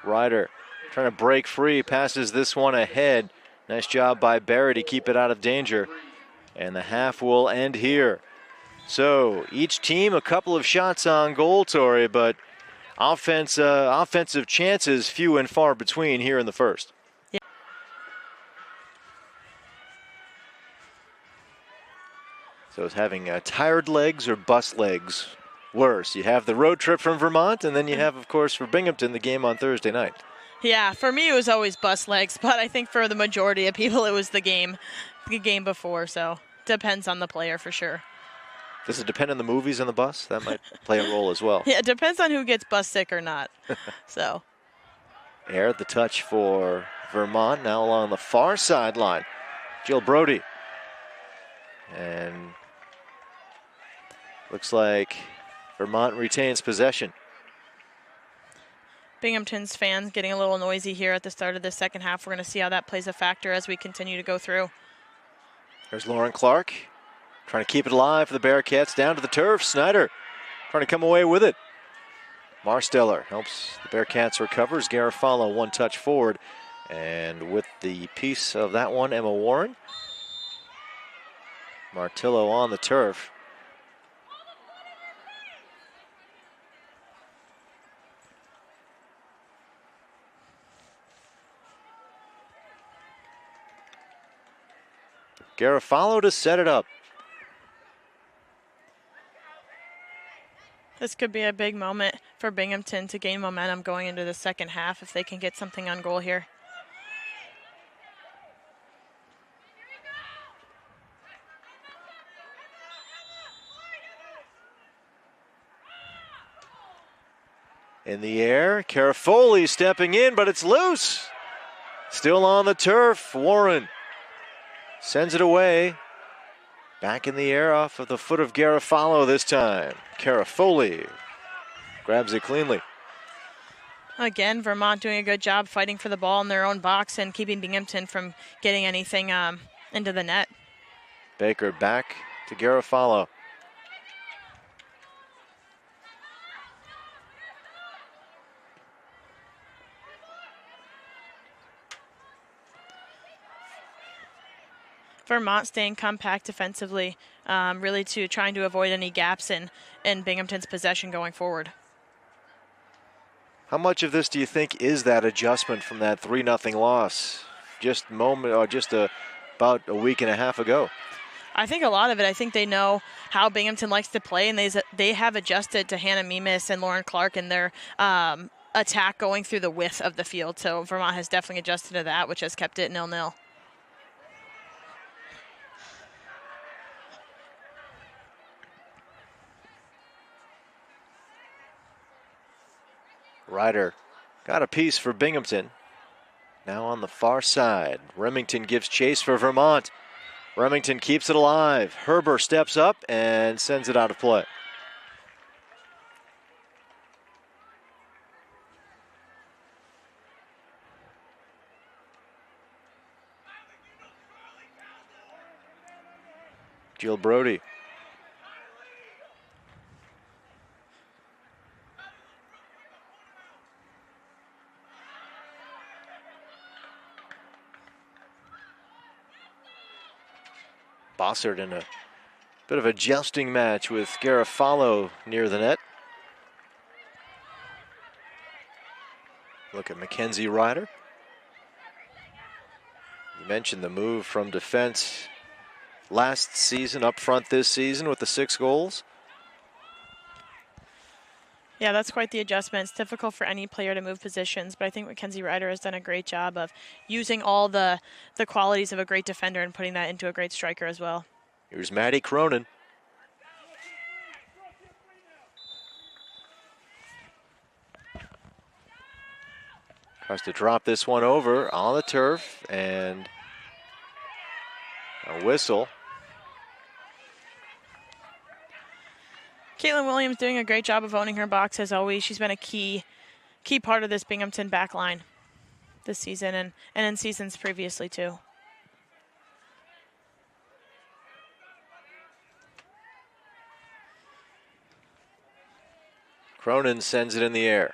B: Ryder trying to break free, passes this one ahead. Nice job by Barry to keep it out of danger. And the half will end here. So each team a couple of shots on goal, Tori, but offensive chances few and far between here in the first.
A: Yeah.
B: So is having tired legs or bus legs worse? You have the road trip from Vermont, and then you have, of course, for Binghamton, the game on Thursday night.
A: Yeah, for me it was always bus legs, but I think for the majority of people it was the game before, so depends on the player for sure.
B: Does it depend on the movies on the bus? That might play a role as well.
A: Yeah, it depends on who gets bus sick or not. So.
B: Ayer, the touch for Vermont, now along the far sideline. Jill Brody. And looks like Vermont retains possession.
A: Binghamton's fans getting a little noisy here at the start of the second half. We're going to see how that plays a factor as we continue to go through.
B: There's Lauren Clark trying to keep it alive for the Bearcats. Down to the turf. Snyder trying to come away with it. Marsteller helps the Bearcats recover. Garofalo one touch forward. And with the piece of that one, Emma Warren. Martillo on the turf. Garofalo to set it up.
A: This could be a big moment for Binghamton to gain momentum going into the second half if they can get something on goal here.
B: In the air, Carafoli stepping in, but it's loose. Still on the turf, Warren sends it away. Back in the air off of the foot of Garofalo this time. Carafoli grabs it cleanly.
A: Again, Vermont doing a good job fighting for the ball in their own box and keeping Binghamton from getting anything into the net.
B: Baker back to Garofalo.
A: Vermont staying compact defensively, really trying to avoid any gaps in Binghamton's possession going forward.
B: How much of this do you think is that adjustment from that 3-0 loss about a week and a half ago?
A: I think a lot of it. I think they know how Binghamton likes to play, and they have adjusted to Hannah Mimas and Lauren Clark and their attack going through the width of the field. So Vermont has definitely adjusted to that, which has kept it 0-0.
B: Ryder got a piece for Binghamton. Now on the far side, Remington gives chase for Vermont. Remington keeps it alive. Herber steps up and sends it out of play. Jill Brody. Bossert in a bit of a jousting match with Garofalo near the net. Look at Mackenzie Ryder. You mentioned the move from defense last season up front this season with the 6 goals.
A: Yeah, that's quite the adjustment. It's difficult for any player to move positions, but I think Mackenzie Ryder has done a great job of using all the qualities of a great defender and putting that into a great striker as well.
B: Here's Maddie Cronin. Tries to drop this one over on the turf, and a whistle.
A: Caitlin Williams doing a great job of owning her box as always. She's been a key part of this Binghamton back line this season and in seasons previously too.
B: Cronin sends it in the air.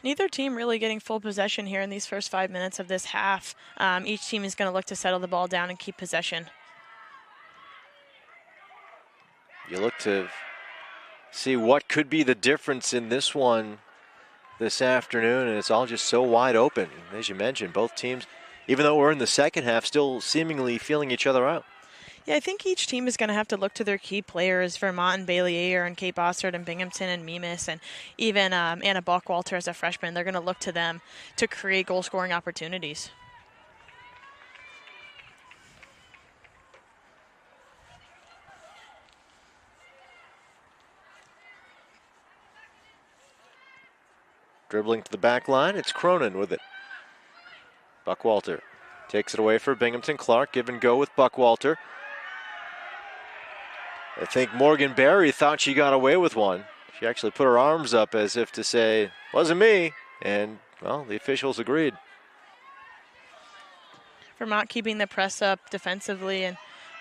A: Neither team really getting full possession here in these first 5 minutes of this half. Each team is going to look to settle the ball down and keep possession.
B: You look to see what could be the difference in this one this afternoon, and it's all just so wide open. As you mentioned, both teams, even though we're in the second half, still seemingly feeling each other out.
A: Yeah, I think each team is going to have to look to their key players, Vermont and Bailey Ayer and Kate Bossert and Binghamton and Mimas and even Anna Buckwalter as a freshman. They're going to look to them to create goal-scoring opportunities.
B: Dribbling to the back line, it's Cronin with it. Buckwalter takes it away for Binghamton. Clark give and go with Buckwalter. I think Morgan Berry thought she got away with one. She actually put her arms up as if to say, wasn't me. And, well, the officials agreed.
A: Vermont keeping the press up defensively and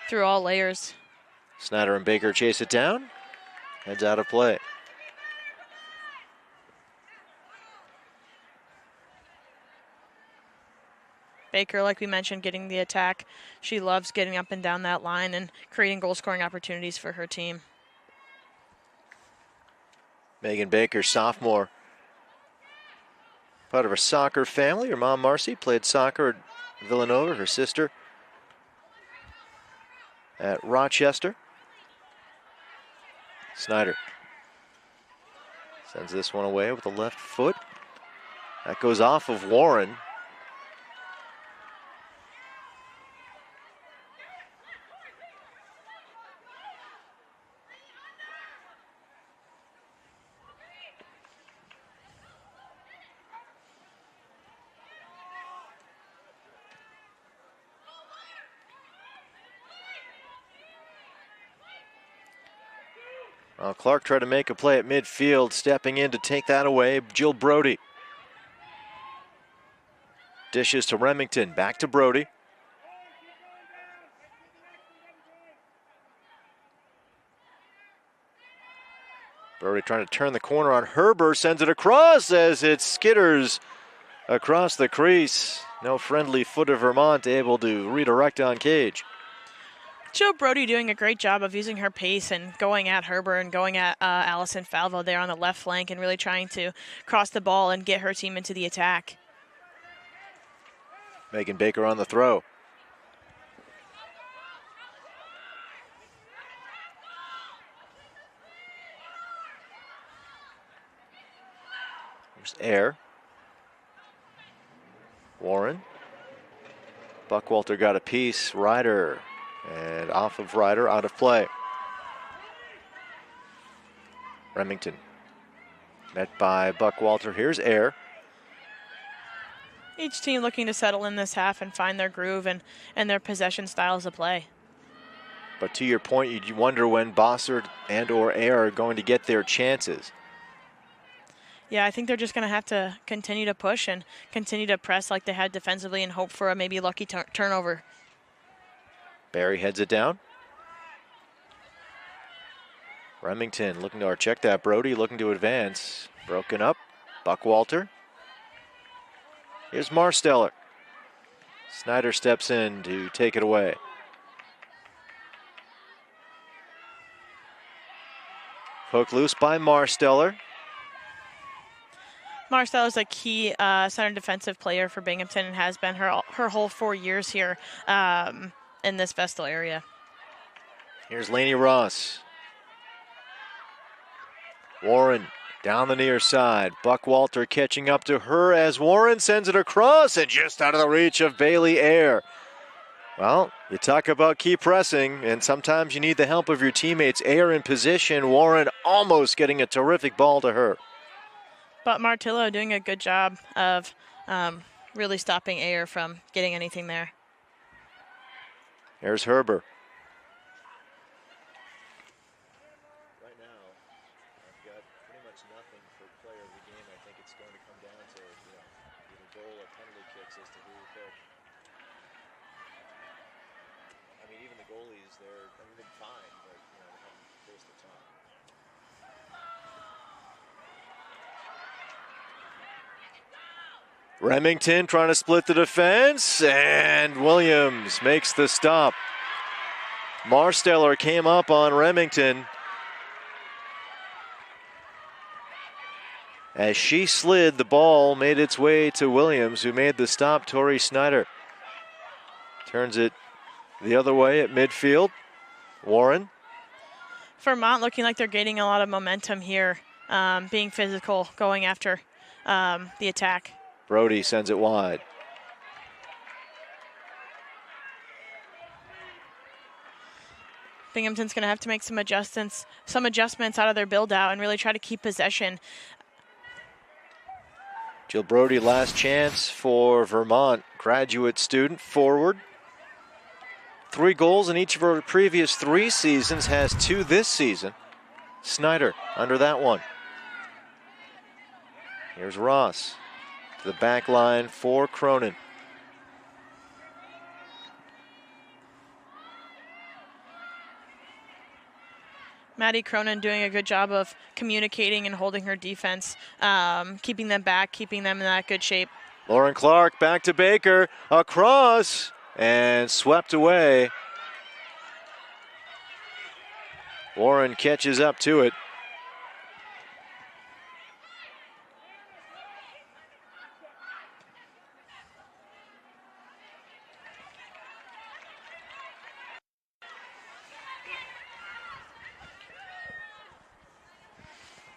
A: through all layers.
B: Snyder and Baker chase it down. Heads out of play.
A: Baker, like we mentioned, getting the attack. She loves getting up and down that line and creating goal-scoring opportunities for her team.
B: Megan Baker, sophomore. Part of her soccer family. Her mom, Marcy, played soccer at Villanova. Her sister at Rochester. Snyder sends this one away with the left foot. That goes off of Warren. Well, Clark tried to make a play at midfield, stepping in to take that away. Jill Brody. Dishes to Remington, back to Brody. Brody trying to turn the corner on Herber, sends it across as it skitters across the crease. No friendly foot of Vermont able to redirect on Cage.
A: Jill Brody doing a great job of using her pace and going at Herber and going at Allison Falvo there on the left flank and really trying to cross the ball and get her team into the attack.
B: Megan Baker on the throw. Air. Warren. Buckwalter got a piece. Ryder. And off of Ryder, out of play. Remington. Met by Buckwalter. Here's Air.
A: Each team looking to settle in this half and find their groove and their possession styles of play.
B: But to your point, you wonder when Bossert and or Air are going to get their chances.
A: Yeah, I think they're just going to have to continue to push and continue to press like they had defensively and hope for a maybe lucky turnover.
B: Barry heads it down. Remington looking to check that. Brody looking to advance. Broken up. Buckwalter. Here's Marsteller. Snyder steps in to take it away. Hook loose by Marsteller.
A: Marsteller is a key center defensive player for Binghamton and has been her whole 4 years here in this Vestal area.
B: Here's Lainey Ross. Warren down the near side. Buckwalter catching up to her as Warren sends it across and just out of the reach of Bailey Air. Well, you talk about keep pressing, and sometimes you need the help of your teammates. Air in position. Warren almost getting a terrific ball to her.
A: But Martillo doing a good job of really stopping Air from getting anything there.
B: Here's Herber. Right now, I've got pretty much nothing for player of the game. I think it's going to come down to either goal or penalty kicks as to who we pick. I mean, even the goalies, they're fine, but they haven't faced the top. Remington trying to split the defense, and Williams makes the stop. Marsteller came up on Remington as she slid. The ball made its way to Williams, who made the stop. Tori Snyder turns it the other way at midfield. Warren.
A: Vermont looking like they're gaining a lot of momentum here, being physical, going after the attack.
B: Brody sends it wide.
A: Binghamton's going to have to make some adjustments out of their build out and really try to keep possession.
B: Jill Brody, last chance for Vermont, graduate student, forward. 3 goals in each of her previous 3 seasons, has 2 this season. Snyder under that one. Here's Ross. The back line for Cronin.
A: Maddie Cronin doing a good job of communicating and holding her defense, keeping them back, keeping them in that good shape.
B: Lauren Clark back to Baker, across, and swept away. Warren catches up to it.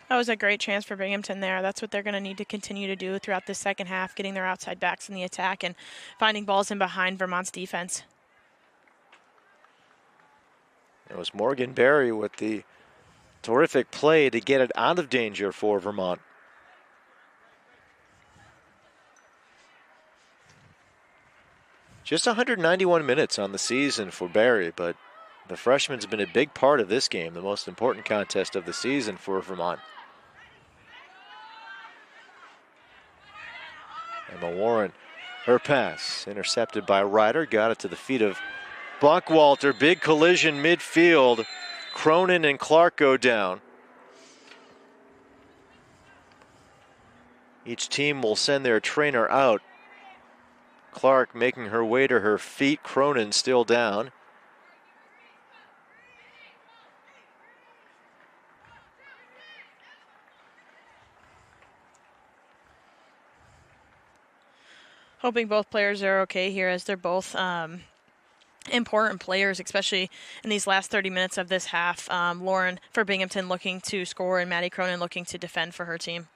A: That was a great chance for Binghamton there. That's what they're going to need to continue to do throughout the second half, getting their outside backs in the attack and finding balls in behind Vermont's defense.
B: It was Morgan Berry with the terrific play to get it out of danger for Vermont. Just 191 minutes on the season for Berry, but the freshman's been a big part of this game, the most important contest of the season for Vermont. Emma Warren, her pass intercepted by Ryder, got it to the feet of Buckwalter. Big collision midfield. Cronin and Clark go down. Each team will send their trainer out. Clark making her way to her feet. Cronin still down.
A: Hoping both players are okay here, as they're both important players, especially in these last 30 minutes of this half. Lauren for Binghamton looking to score and Maddie Cronin looking to defend for her team.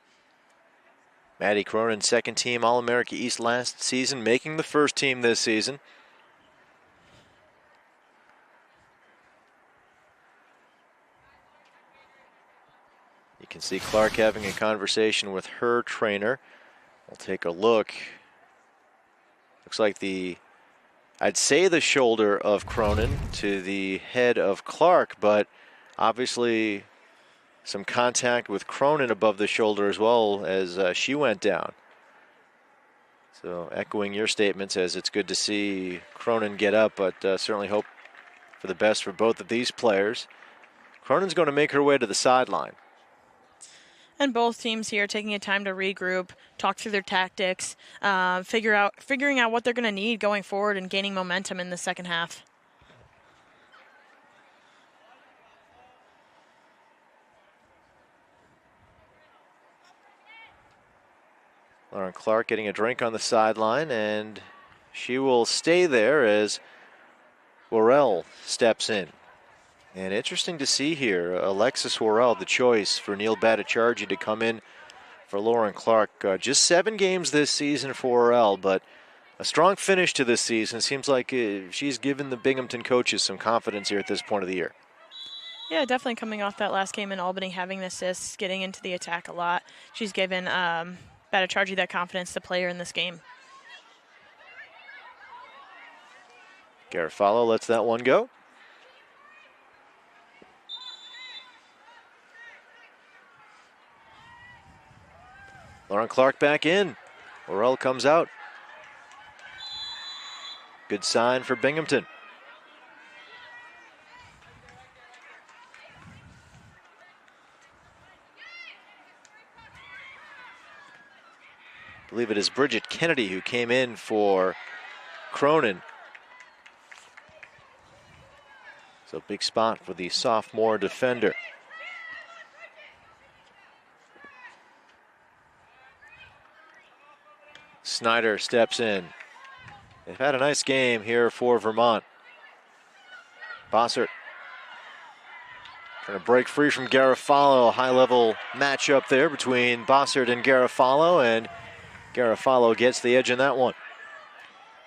B: Maddie Cronin, second team All-America East last season, making the first team this season. You can see Clark having a conversation with her trainer. We'll take a look. Looks like I'd say the shoulder of Cronin to the head of Clark, but obviously some contact with Cronin above the shoulder as well as she went down. So echoing your statements, as it's good to see Cronin get up, but certainly hope for the best for both of these players. Cronin's going to make her way to the sideline.
A: And both teams here taking a time to regroup, talk through their tactics, figuring out what they're going to need going forward and gaining momentum in the second half.
B: Lauren Clark getting a drink on the sideline, and she will stay there as Worrell steps in. And interesting to see here, Alexis Worrell, the choice for Neil Bhattacharjee to come in for Lauren Clark. Just 7 games this season for Worrell, but a strong finish to this season. Seems like she's given the Binghamton coaches some confidence here at this point of the year.
A: Yeah, definitely coming off that last game in Albany, having the assists, getting into the attack a lot. She's given Bhattacharjee that confidence to play her in this game.
B: Garofalo lets that one go. Lauren Clark back in. Worrell comes out. Good sign for Binghamton. I believe it is Bridget Kennedy who came in for Cronin. So big spot for the sophomore defender. Snyder steps in. They've had a nice game here for Vermont. Bossert trying to break free from Garofalo. A high-level matchup there between Bossert and Garofalo, and Garofalo gets the edge in that one.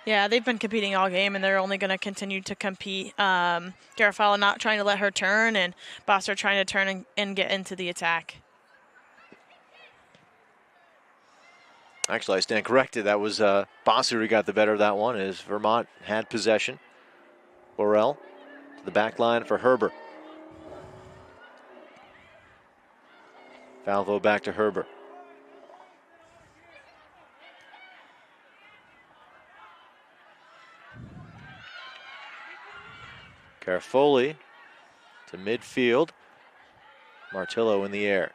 A: Yeah, they've been competing all game, and they're only going to continue to compete. Garofalo not trying to let her turn, and Bossert trying to turn and get into the attack.
B: Actually, I stand corrected. That was Bossert who got the better of that one as Vermont had possession. Worrell to the back line for Herber. Falvo back to Herber. Carafoli to midfield. Martillo in the air.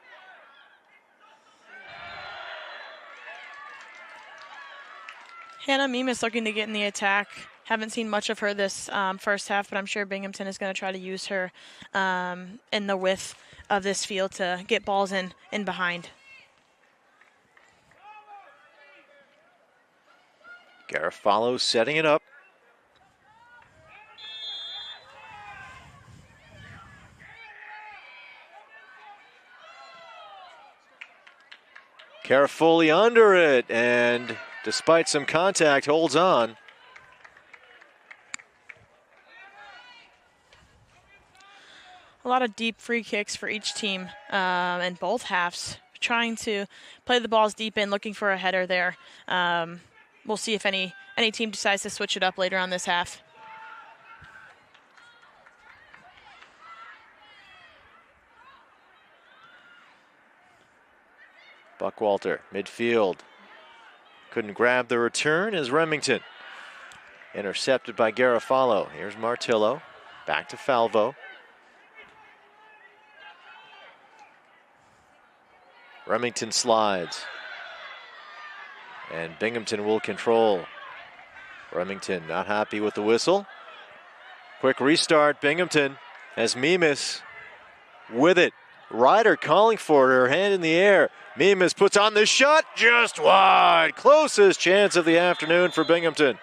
A: Hannah Mimas looking to get in the attack. Haven't seen much of her this first half, but I'm sure Binghamton is going to try to use her in the width of this field to get balls in behind.
B: Garofalo setting it up. Carafoli under it, and despite some contact, holds on.
A: A lot of deep free kicks for each team in both halves, trying to play the balls deep in, looking for a header there. We'll see if any team decides to switch it up later on this half.
B: Buckwalter, midfield. Couldn't grab the return as Remington. Intercepted by Garofalo. Here's Martillo. Back to Falvo. Remington slides. And Binghamton will control. Remington not happy with the whistle. Quick restart. Binghamton has Mimas with it. Ryder calling for it, her hand in the air. Mimas puts on the shot, just wide. Closest chance of the afternoon for Binghamton.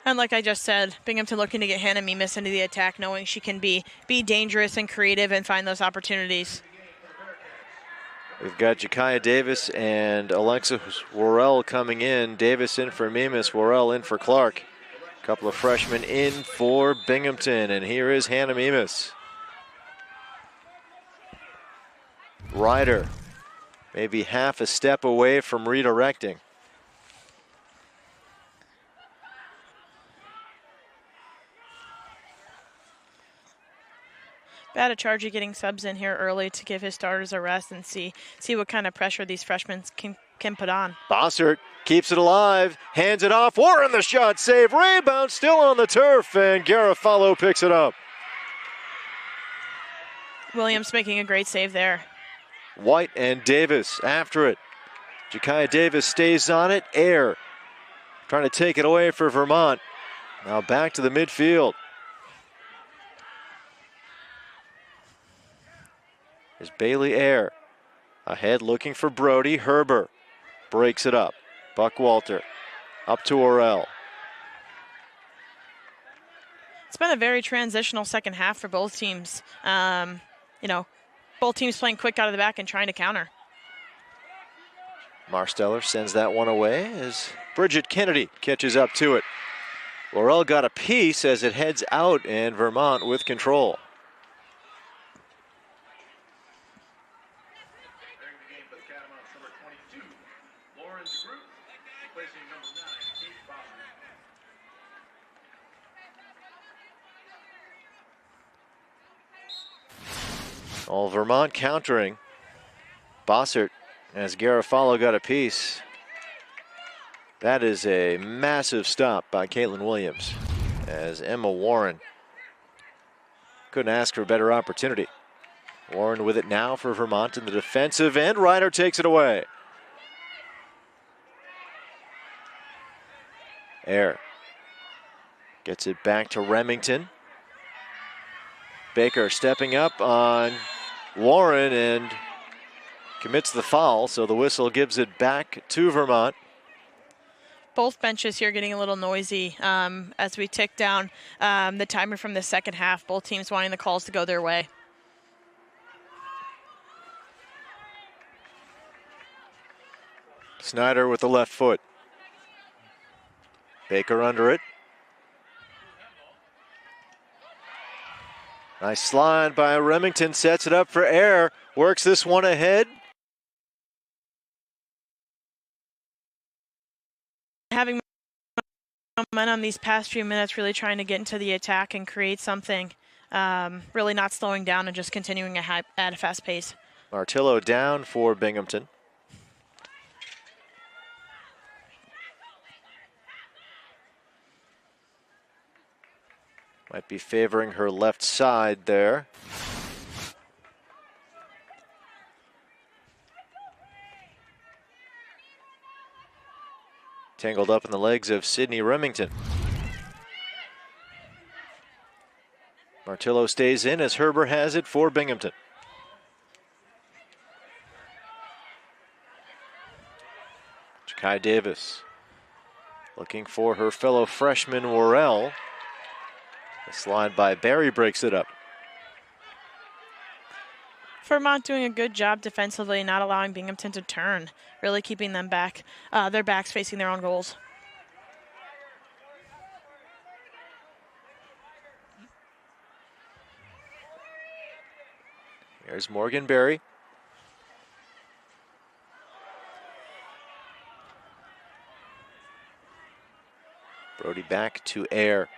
A: And like I just said, Binghamton looking to get Hannah Mimas into the attack, knowing she can be dangerous and creative and find those opportunities.
B: We've got Jakaya Davis and Alexis Worrell coming in. Davis in for Mimas, Worrell in for Clark. A couple of freshmen in for Binghamton, and here is Hannah Mimas. Ryder maybe half a step away from redirecting.
A: Bad Acharji getting subs in here early to give his starters a rest and see what kind of pressure these freshmen can put on.
B: Bossert keeps it alive, hands it off. Warren the shot save, rebound still on the turf, and Garofalo picks it up.
A: Williams making a great save there.
B: White and Davis after it. Jakaya Davis stays on it. Air trying to take it away for Vermont. Now back to the midfield. There's Bailey Air ahead looking for Brody. Herber breaks it up. Buckwalter up to Orell.
A: It's been a very transitional second half for both teams. Both teams playing quick out of the back and trying to counter.
B: Marsteller sends that one away as Bridget Kennedy catches up to it. Orell got a piece as it heads out, and Vermont with control. All Vermont countering. Bossert as Garofalo got a piece. That is a massive stop by Caitlin Williams as Emma Warren couldn't ask for a better opportunity. Warren with it now for Vermont in the defensive end. Ryder takes it away. Air gets it back to Remington. Baker stepping up on Warren and commits the foul, so the whistle gives it back to Vermont.
A: Both benches here getting a little noisy as we tick down the timer from the second half. Both teams wanting the calls to go their way.
B: Snyder with the left foot. Baker under it. Nice slide by Remington, sets it up for Air. Works this one ahead.
A: Having momentum these past few minutes, really trying to get into the attack and create something. Really not slowing down and just continuing at a fast pace.
B: Martillo down for Binghamton. Might be favoring her left side there. Tangled up in the legs of Sydney Remington. Martillo stays in as Herber has it for Binghamton. Jakaya Davis looking for her fellow freshman Worrell. The slide by Barry breaks it up.
A: Vermont doing a good job defensively, not allowing Binghamton to turn, really keeping them back, their backs facing their own goals.
B: There's Morgan Berry. Brody back to Air.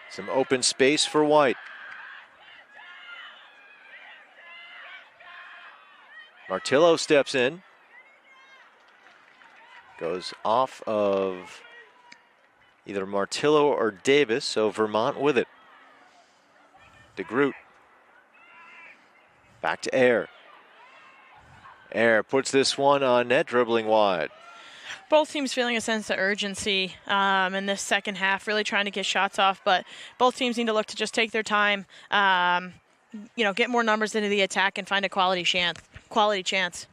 B: Some open space for White. Martillo steps in. Goes off of either Martillo or Davis, so Vermont with it. DeGroot. Back to Air. Air puts this one on net, dribbling wide.
A: Both teams feeling a sense of urgency in this second half, really trying to get shots off, but both teams need to look to just take their time, get more numbers into the attack and find a quality chance.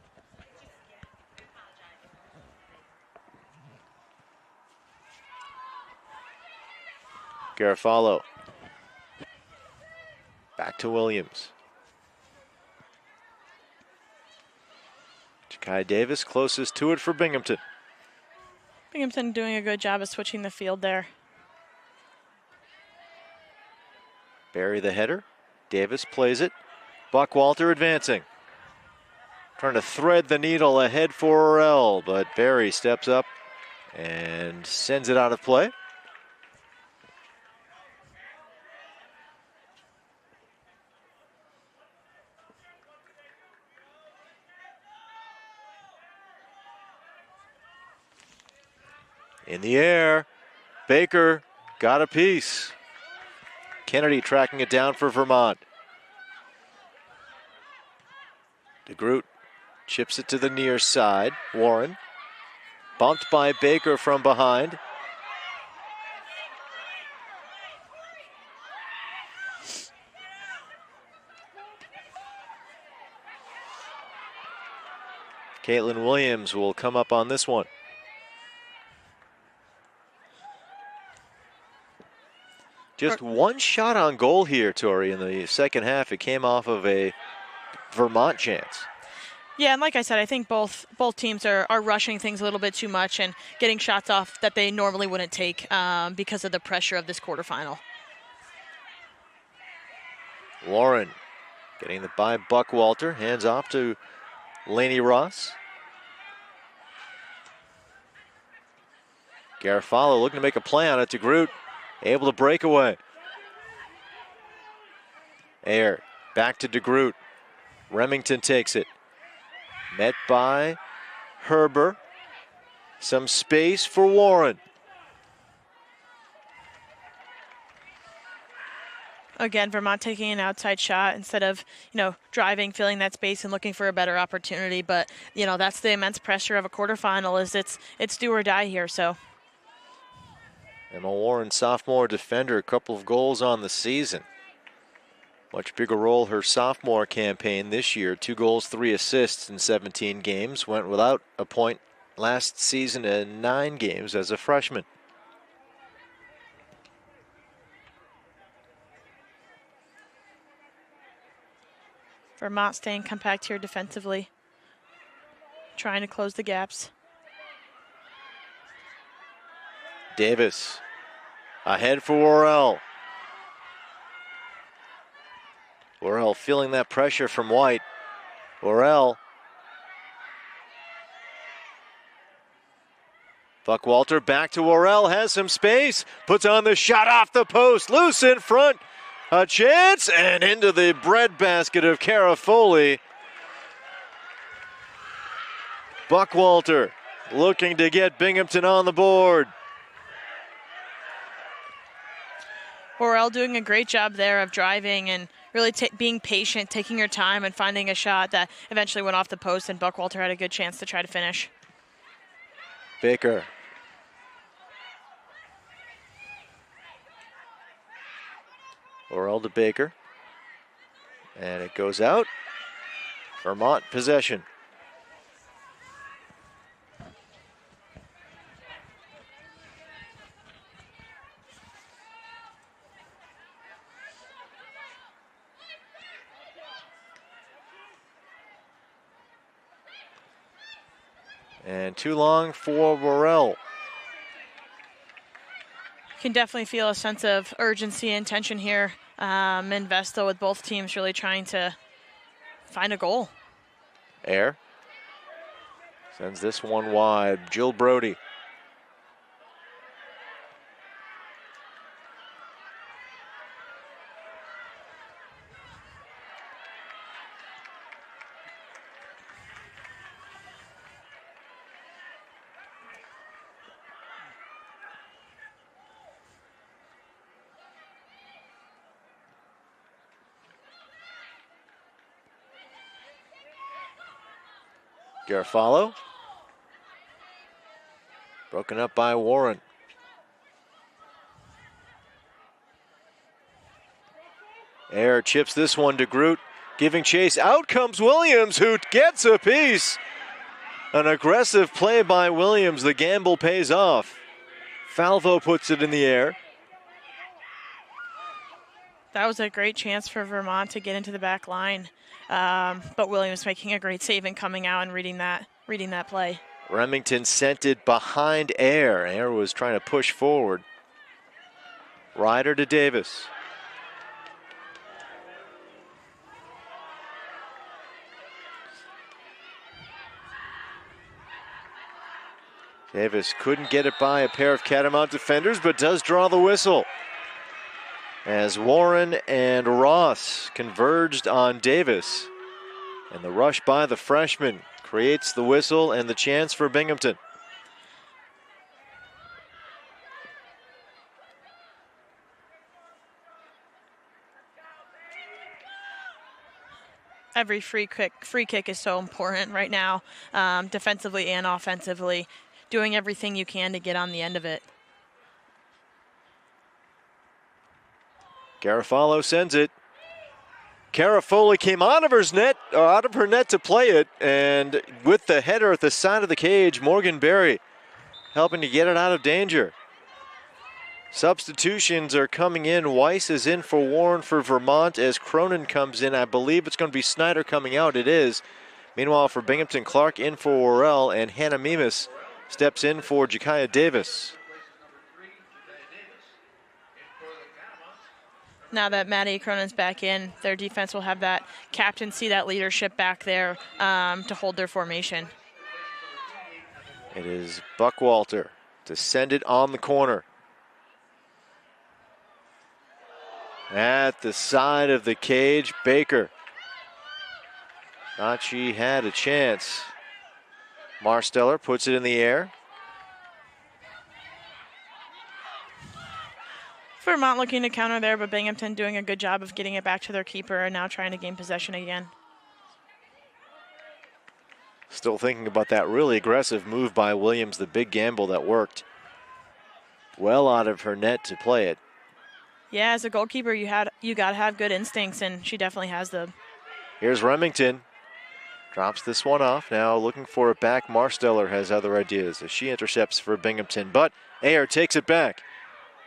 B: Garofalo. Back to Williams. Kai Davis closest to it for Binghamton.
A: Binghamton doing a good job of switching the field there.
B: Barry the header. Davis plays it. Buckwalter advancing. Trying to thread the needle ahead for Orell, but Barry steps up and sends it out of play. In the air, Baker got a piece. Kennedy tracking it down for Vermont. DeGroot chips it to the near side. Warren bumped by Baker from behind. Caitlin Williams will come up on this one. Just one shot on goal here, Tori, in the second half. It came off of a Vermont chance.
A: Yeah, and like I said, I think both teams are rushing things a little bit too much and getting shots off that they normally wouldn't take because of the pressure of this quarterfinal.
B: Lauren getting the by Buckwalter. Hands off to Lainey Ross. Garofalo looking to make a play on it to Groot. Able to break away. Air back to DeGroot. Remington takes it. Met by Herber. Some space for Warren.
A: Again, Vermont taking an outside shot instead of, driving, filling that space and looking for a better opportunity. But, that's the immense pressure of a quarterfinal is it's do or die here, so.
B: Emma Warren, sophomore defender, a couple of goals on the season. Much bigger role her sophomore campaign this year. 2 goals, 3 assists in 17 games. Went without a point last season in 9 games as a freshman.
A: Vermont staying compact here defensively. Trying to close the gaps.
B: Davis ahead for Worrell. Worrell feeling that pressure from White. Worrell. Buckwalter back to Worrell, has some space, puts on the shot off the post, loose in front. A chance, and into the breadbasket of Carafoli. Buckwalter looking to get Binghamton on the board.
A: Orell doing a great job there of driving and really being patient, taking her time and finding a shot that eventually went off the post, and Buckwalter had a good chance to try to finish.
B: Baker. Orell to Baker. And it goes out. Vermont possession. And too long for Worrell.
A: You can definitely feel a sense of urgency and tension here in Vestal, with both teams really trying to find a goal.
B: Air sends this one wide. Jill Brody. Garofalo. Broken up by Warren. Air chips this one to Groot, giving chase. Out comes Williams, who gets a piece. An aggressive play by Williams. The gamble pays off. Falvo puts it in the air.
A: That was a great chance for Vermont to get into the back line. But Williams making a great save and coming out and reading that. reading that play.
B: Remington sent it behind Air. Air was trying to push forward. Ryder to Davis. Davis couldn't get it by a pair of Catamount defenders, but does draw the whistle. As Warren and Ross converged on Davis. And the rush by the freshman creates the whistle and the chance for Binghamton.
A: Every free kick is so important right now, defensively and offensively, doing everything you can to get on the end of it.
B: Garofalo sends it. Carafoli came out of her net to play it, and with the header at the side of the cage, Morgan Berry helping to get it out of danger. Substitutions are coming in. Weiss is in for Warren for Vermont as Cronin comes in. I believe it's going to be Snyder coming out. It is. Meanwhile, for Binghamton, Clark in for Worrell, and Hannah Mimas steps in for Jakaya Davis.
A: Now that Maddie Cronin's back in, their defense will have that captaincy, that leadership back there to hold their formation.
B: It is Buckwalter to send it on the corner. At the side of the cage, Baker. Thought she had a chance. Marsteller puts it in the air.
A: Vermont looking to counter there, but Binghamton doing a good job of getting it back to their keeper and now trying to gain possession again.
B: Still thinking about that really aggressive move by Williams, the big gamble that worked. Well out of her net to play it.
A: Yeah, as a goalkeeper, you got to have good instincts, and she definitely has them.
B: Here's Remington. Drops this one off. Now looking for it back. Marsteller has other ideas as she intercepts for Binghamton, but Ayer takes it back.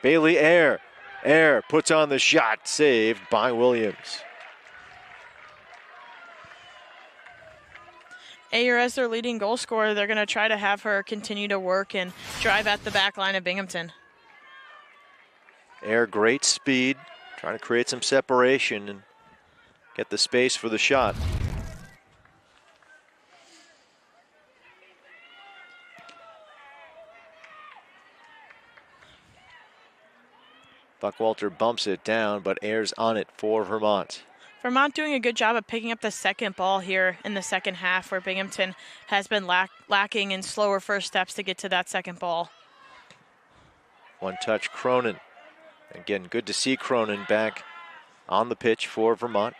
B: Bailey Ayer. Ayer puts on the shot, saved by Williams.
A: Ayer, as their leading goal scorer, they're going to try to have her continue to work and drive at the back line of Binghamton.
B: Ayer, great speed, trying to create some separation and get the space for the shot. Buckwalter bumps it down, but Ayer's on it for Vermont.
A: Vermont doing a good job of picking up the second ball here in the second half, where Binghamton has been lacking in slower first steps to get to that second ball.
B: One touch, Cronin. Again, good to see Cronin back on the pitch for Vermont.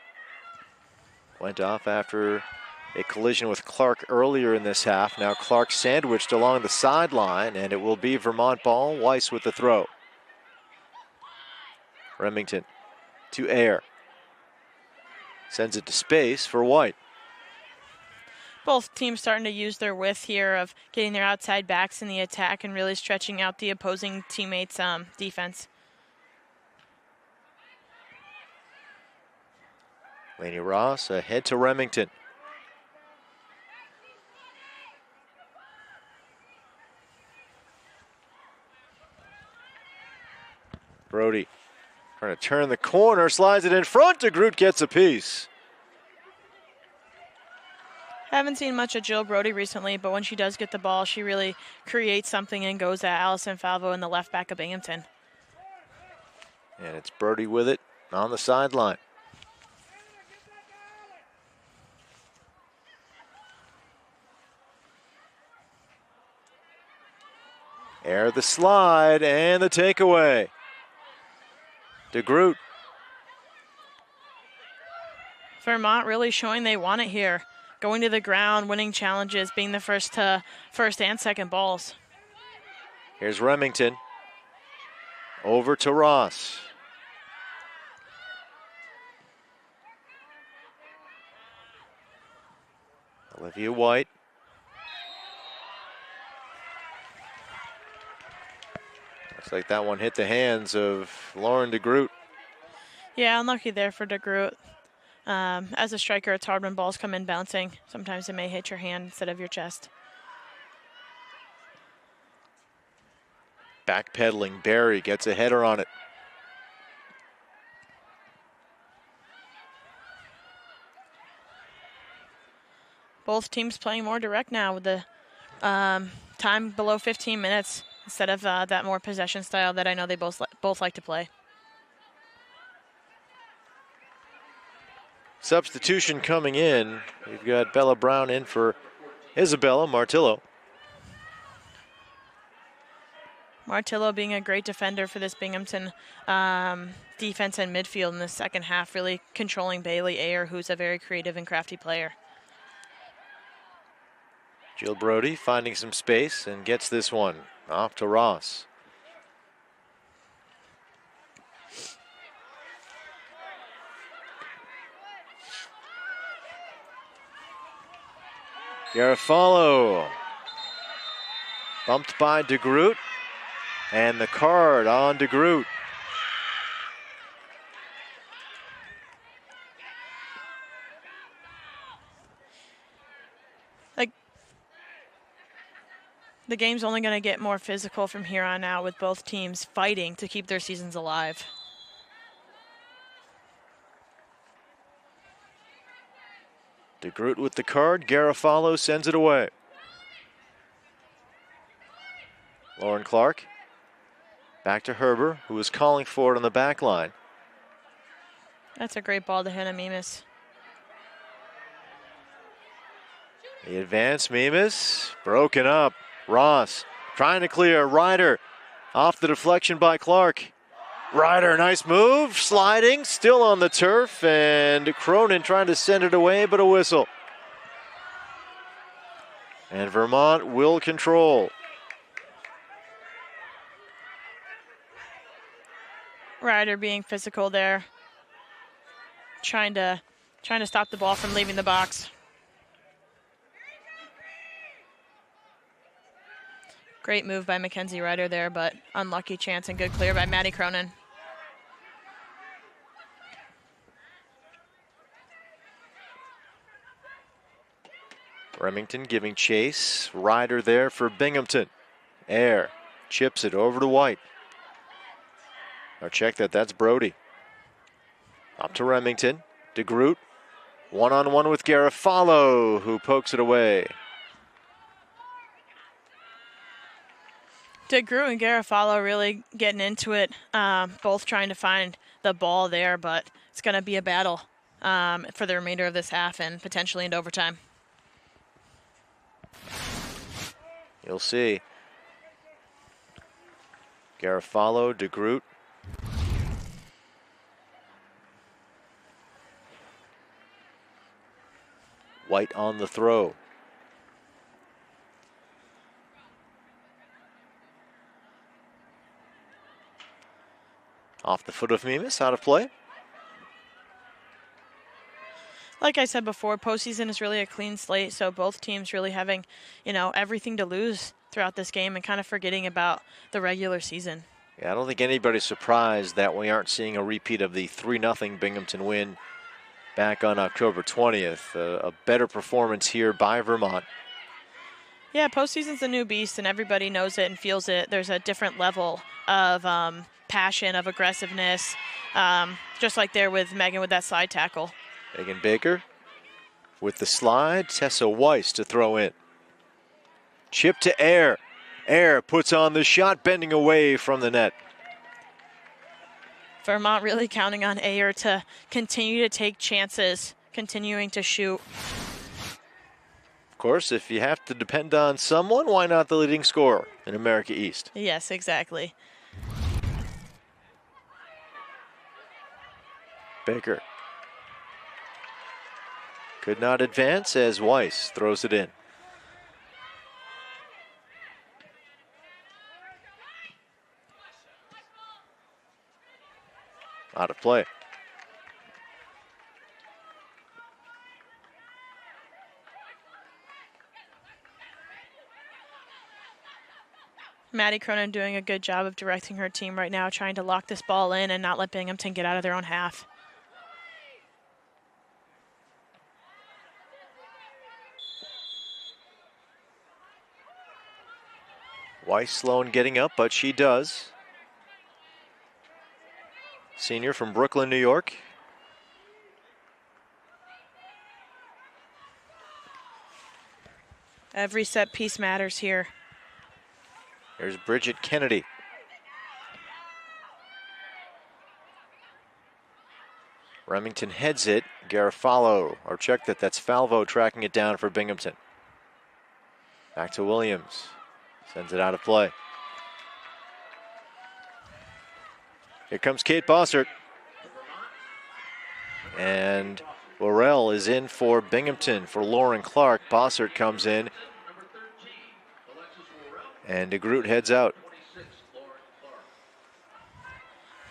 B: Went off after a collision with Clark earlier in this half. Now Clark sandwiched along the sideline, and it will be Vermont ball. Weiss with the throw. Remington to Ayer. Sends it to space for White.
A: Both teams starting to use their width here of getting their outside backs in the attack and really stretching out the opposing teammates' defense.
B: Lainey Ross ahead to Remington. Brody trying to turn the corner, slides it in front. DeGroot gets a piece.
A: Haven't seen much of Jill Brody recently, but when she does get the ball, she really creates something and goes at Allison Falvo in the left back of Binghamton.
B: And it's Brody with it on the sideline. Air the slide and the takeaway. DeGroot.
A: Vermont really showing they want it here. Going to the ground, winning challenges, being the first and second balls.
B: Here's Remington. Over to Ross. Olivia White. Looks like that one hit the hands of Lauren DeGroot.
A: Yeah, unlucky there for DeGroot. As a striker, it's hard when balls come in bouncing. Sometimes it may hit your hand instead of your chest.
B: Backpedaling, Barry gets a header on it.
A: Both teams playing more direct now with the time below 15 minutes instead of that more possession style that I know they both like to play.
B: Substitution coming in. We've got Bella Brown in for Isabella Martillo.
A: Martillo being a great defender for this Binghamton defense and midfield in the second half, really controlling Bailey Ayer, who's a very creative and crafty player.
B: Jill Brody finding some space and gets this one off to Ross. Garofalo bumped by DeGroot, and the card on DeGroot.
A: The game's only going to get more physical from here on out with both teams fighting to keep their seasons alive.
B: DeGroot with the card. Garofalo sends it away. Lauren Clark back to Herber, who is calling for it on the back line.
A: That's a great ball to Hannah Mimas.
B: The advance, Mimas broken up. Ross trying to clear. Ryder off the deflection by Clark. Ryder, nice move, sliding, still on the turf, and Cronin trying to send it away, but a whistle. And Vermont will control.
A: Ryder being physical there, trying to stop the ball from leaving the box. Great move by Mackenzie Ryder there, but unlucky chance and good clear by Maddie Cronin.
B: Remington giving chase. Ryder there for Binghamton. Air chips it over to White. Now check that, that's Brody. Up to Remington. DeGroot. One-on-one with Garofalo, who pokes it away.
A: DeGroot and Garofalo really getting into it, both trying to find the ball there, but it's going to be a battle for the remainder of this half and potentially into overtime.
B: You'll see. Garofalo, DeGroot. White on the throw. Off the foot of Mimas, out of play.
A: Like I said before, postseason is really a clean slate, so both teams really having, everything to lose throughout this game and kind of forgetting about the regular season.
B: Yeah, I don't think anybody's surprised that we aren't seeing a repeat of the 3-0 Binghamton win back on October 20th. A better performance here by Vermont.
A: Yeah, postseason's a new beast, and everybody knows it and feels it. There's a different level of passion, of aggressiveness, just like there with Megan with that slide tackle.
B: Megan Baker with the slide. Tessa Weiss to throw in. Chip to Air. Air puts on the shot, bending away from the net.
A: Vermont really counting on Ayer to continue to take chances, continuing to shoot.
B: Of course, if you have to depend on someone, why not the leading scorer in America East?
A: Yes, exactly.
B: Baker could not advance as Weiss throws it in. Out of play.
A: Maddie Cronin doing a good job of directing her team right now, trying to lock this ball in and not let Binghamton get out of their own half.
B: Weiss slow in getting up, but she does. Senior from Brooklyn, New York.
A: Every set piece matters here.
B: There's Bridget Kennedy. Remington heads it. Garofalo, or check that, that's Falvo tracking it down for Binghamton. Back to Williams. Sends it out of play. Here comes Kate Bossert. And Worrell is in for Binghamton for Lauren Clark. Bossert comes in. And DeGroot heads out.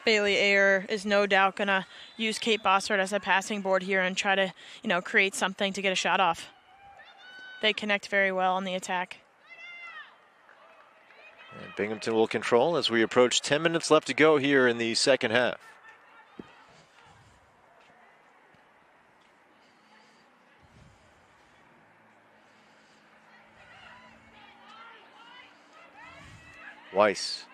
A: Bailey Ayer is no doubt going to use Kate Bossert as a passing board here and try to, create something to get a shot off. They connect very well on the attack.
B: And Binghamton will control as we approach 10 minutes left to go here in the second half. Weiss.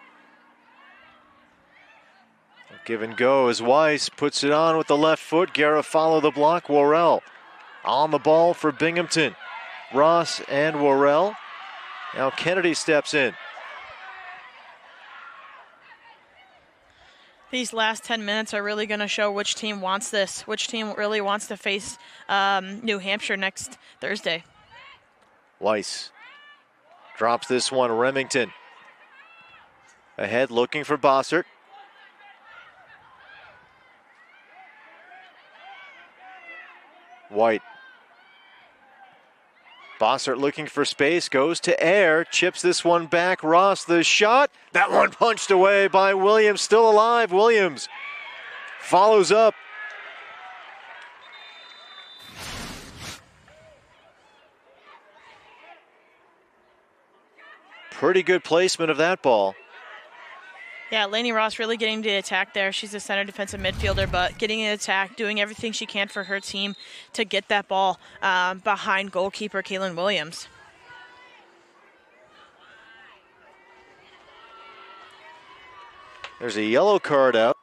B: Give and go as Weiss puts it on with the left foot. Garofalo the block. Worrell on the ball for Binghamton. Ross and Worrell. Now Kennedy steps in.
A: These last 10 minutes are really going to show which team wants this, which team really wants to face New Hampshire next Thursday.
B: Weiss drops this one. Remington ahead looking for Bossert. White. Bossert looking for space, goes to Ayer, chips this one back. Ross, the shot. That one punched away by Williams, still alive. Williams follows up. Pretty good placement of that ball.
A: Yeah, Lainey Ross really getting to the attack there. She's a center defensive midfielder, but getting in attack, doing everything she can for her team to get that ball behind goalkeeper Kaylin Williams.
B: There's a yellow card out.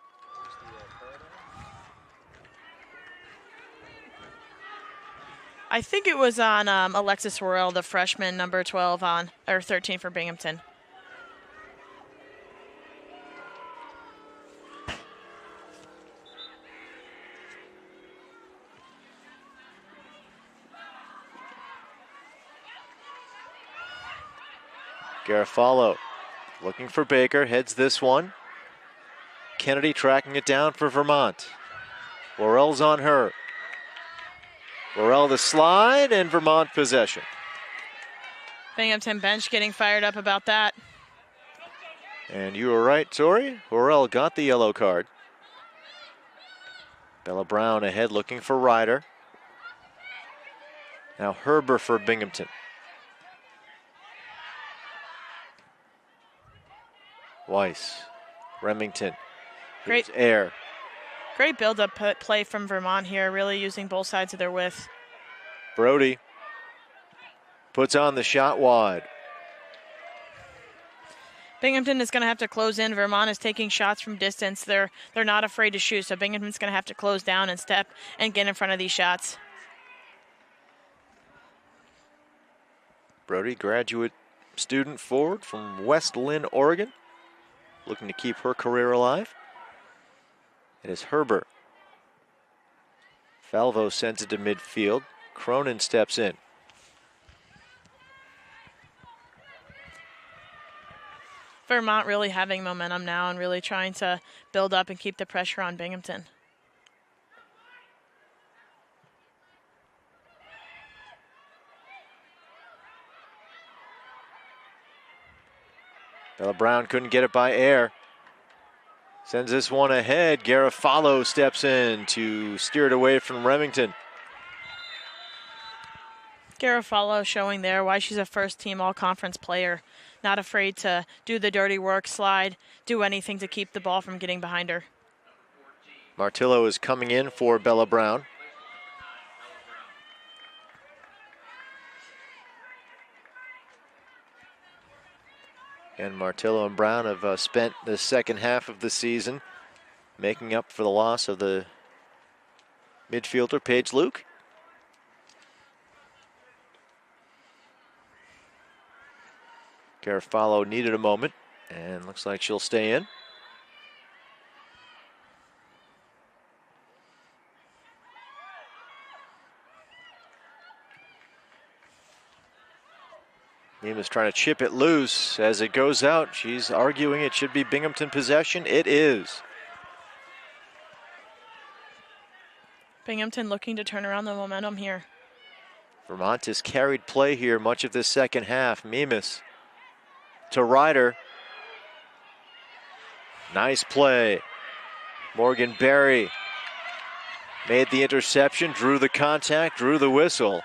A: I think it was on Alexis Worrell, the freshman, number 12 or 13 for Binghamton.
B: Garofalo looking for Baker, heads this one. Kennedy tracking it down for Vermont. Worrell's on her. Worrell the slide and Vermont possession.
A: Binghamton bench getting fired up about that.
B: And you were right, Tori. Worrell got the yellow card. Bella Brown ahead looking for Ryder. Now Herber for Binghamton. Weiss, Remington,
A: Great
B: Ayer.
A: Great build-up play from Vermont here, really using both sides of their width.
B: Brody puts on the shot wide.
A: Binghamton is going to have to close in. Vermont is taking shots from distance. They're not afraid to shoot, so Binghamton's going to have to close down and step and get in front of these shots.
B: Brody, graduate student forward from West Lynn, Oregon, looking to keep her career alive. It is Herber. Falvo sends it to midfield. Cronin steps in.
A: Vermont really having momentum now and really trying to build up and keep the pressure on Binghamton.
B: Bella Brown couldn't get it by Ayer. Sends this one ahead. Garofalo steps in to steer it away from Remington.
A: Garofalo showing there why she's a first-team all-conference player. Not afraid to do the dirty work, slide, do anything to keep the ball from getting behind her.
B: Martillo is coming in for Bella Brown. And Martillo and Brown have spent the second half of the season making up for the loss of the midfielder, Paige Luke. Garofalo needed a moment, and looks like she'll stay in. Nema's trying to chip it loose as it goes out. She's arguing it should be Binghamton possession. It is.
A: Binghamton looking to turn around the momentum here.
B: Vermont has carried play here much of this second half. Mimas to Ryder. Nice play. Morgan Berry made the interception, drew the contact, drew the whistle.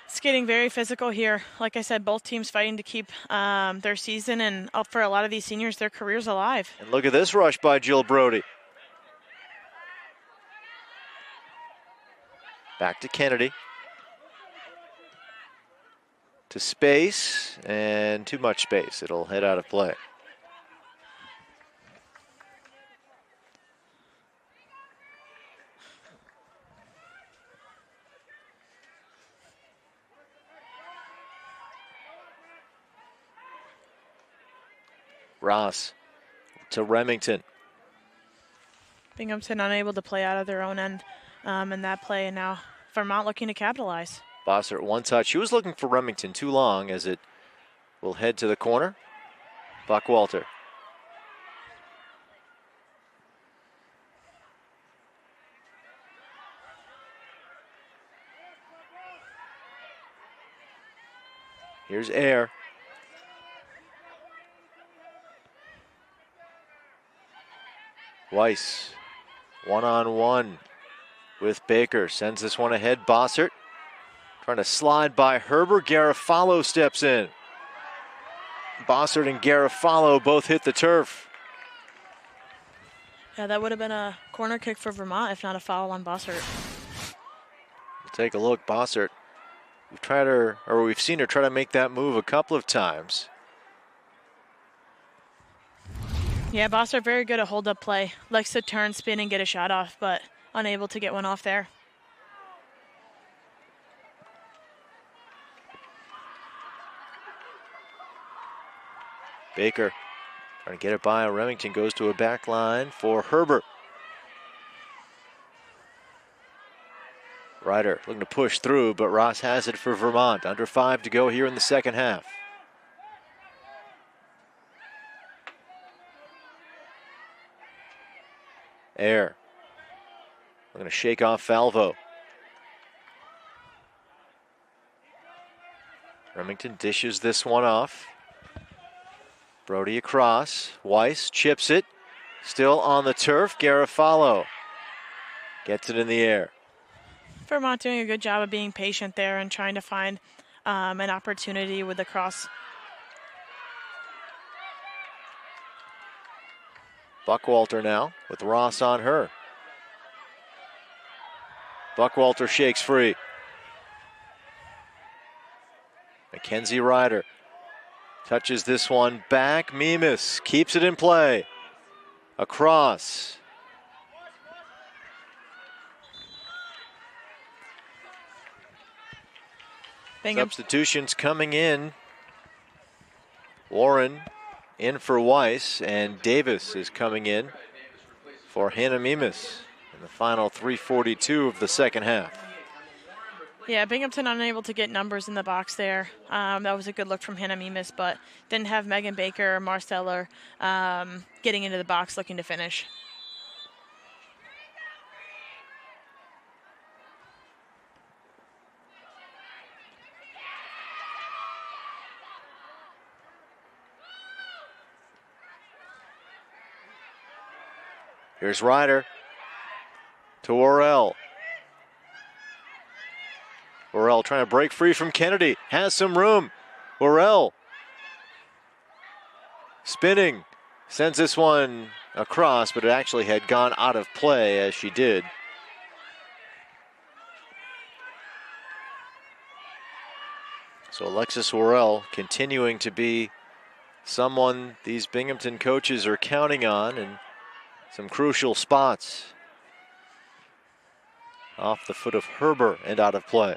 A: It's getting very physical here. Like I said, both teams fighting to keep their season, and up for a lot of these seniors, their careers alive.
B: And look at this rush by Jill Brody. Back to Kennedy. To space, and too much space. It'll head out of play. Ross to Remington.
A: Binghamton unable to play out of their own end in that play, and now Vermont looking to capitalize.
B: Bossert one touch. She was looking for Remington too long as it will head to the corner. Buckwalter. Here's Air. Weiss, one-on-one with Baker. Sends this one ahead. Bossert trying to slide by Herbert. Garofalo steps in. Bossert and Garofalo both hit the turf.
A: Yeah, that would have been a corner kick for Vermont if not a foul on Bossert.
B: We'll take a look. Bossert. We've seen her try to make that move a couple of times.
A: Yeah, Bossert very good at hold-up play. Likes to turn, spin, and get a shot off, but unable to get one off there.
B: Baker trying to get it by. Remington goes to a back line for Herbert. Ryder looking to push through, but Ross has it for Vermont. Under 5 to go here in the second half. Air. We're going to shake off Falvo. Remington dishes this one off. Brody across. Weiss chips it. Still on the turf. Garofalo gets it in the air.
A: Vermont doing a good job of being patient there and trying to find an opportunity with the cross.
B: Buckwalter now with Ross on her. Buckwalter shakes free. Mackenzie Ryder touches this one back. Mimas keeps it in play. Across. Substitutions coming in. Warren in for Weiss, and Davis is coming in for Hannah Mimas in the final 3:42 of the second half.
A: Yeah, Binghamton unable to get numbers in the box there. That was a good look from Hannah Mimas, but didn't have Megan Baker or Marsteller getting into the box looking to finish.
B: Here's Ryder to Worrell. Worrell trying to break free from Kennedy. Has some room. Worrell spinning. Sends this one across, but it actually had gone out of play as she did. So Alexis Worrell continuing to be someone these Binghamton coaches are counting on in some crucial spots. Off the foot of Herber and out of play.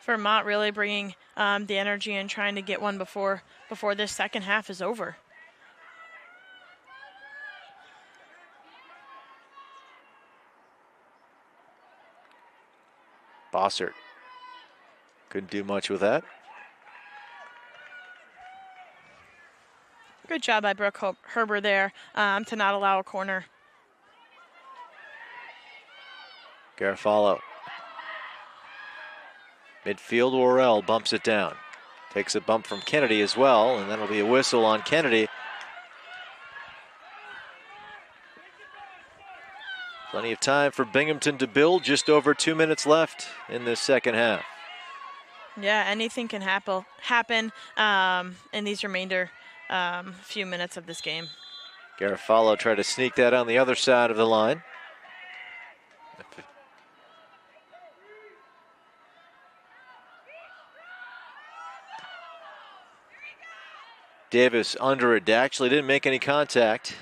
A: Vermont really bringing the energy and trying to get one before this second half is over.
B: Bossert couldn't do much with that.
A: Good job by Brooke Herber there to not allow a corner.
B: Garofalo. Midfield, Worrell bumps it down. Takes a bump from Kennedy as well, and that'll be a whistle on Kennedy. Plenty of time for Binghamton to build. Just over 2 minutes left in this second half.
A: Yeah, anything can happen in these remainder few minutes of this game.
B: Garofalo tried to sneak that on the other side of the line. Davis under it. Actually didn't make any contact.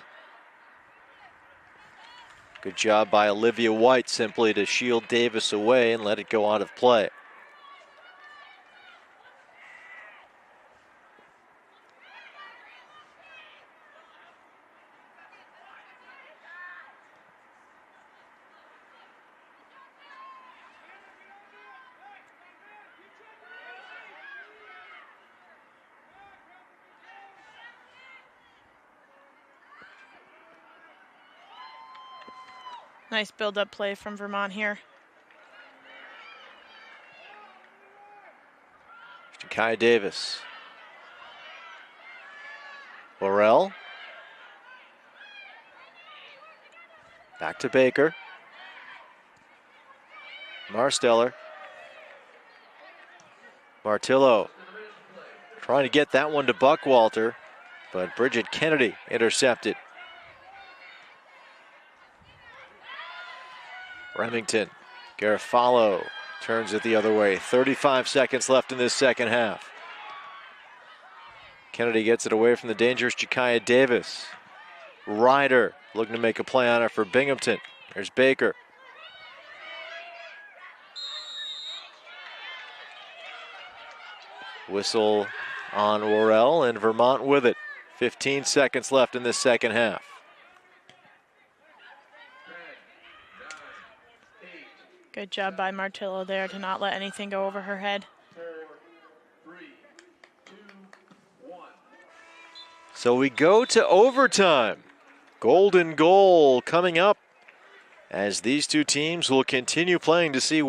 B: Good job by Olivia White simply to shield Davis away and let it go out of play.
A: Nice build-up play from Vermont here.
B: Kai Davis. Worrell. Back to Baker. Marsteller. Martillo. Trying to get that one to Buckwalter, but Bridget Kennedy intercepted. Remington. Garofalo turns it the other way. 35 seconds left in this second half. Kennedy gets it away from the dangerous Jakaya Davis. Ryder looking to make a play on it for Binghamton. There's Baker. Whistle on Worrell and Vermont with it. 15 seconds left in this second half.
A: Good job by Martillo there to not let anything go over her head.
C: 4, 3, 2, 1.
B: So we go to overtime. Golden goal coming up as these two teams will continue playing to see.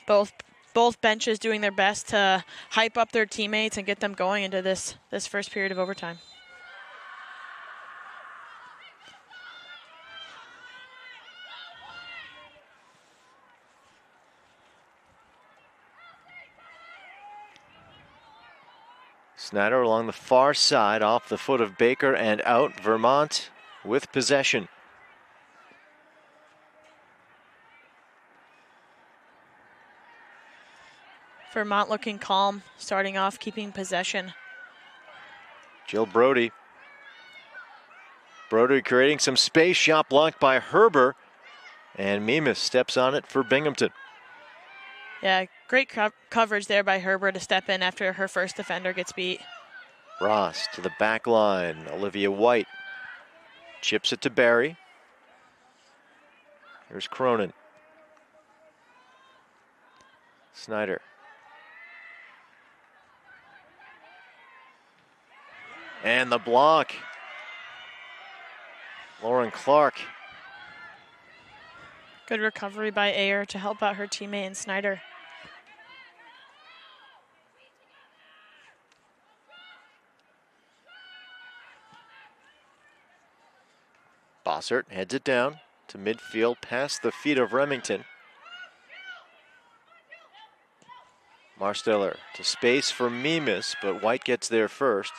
A: Both benches doing their best to hype up their teammates and get them going into this first period of overtime.
B: Snyder along the far side, off the foot of Baker and out. Vermont with possession.
A: Vermont looking calm, starting off, keeping possession.
B: Jill Brody. Brody creating some space, shot blocked by Herber, and Mimas steps on it for Binghamton.
A: Yeah, great coverage there by Herber to step in after her first defender gets beat.
B: Ross to the back line. Olivia White chips it to Barry. Here's Cronin. Snyder. And the block. Lauren Clark.
A: Good recovery by Ayer to help out her teammate in Snyder.
B: Bossert heads it down to midfield past the feet of Remington. Marsteller to space for Mimas, but White gets there first.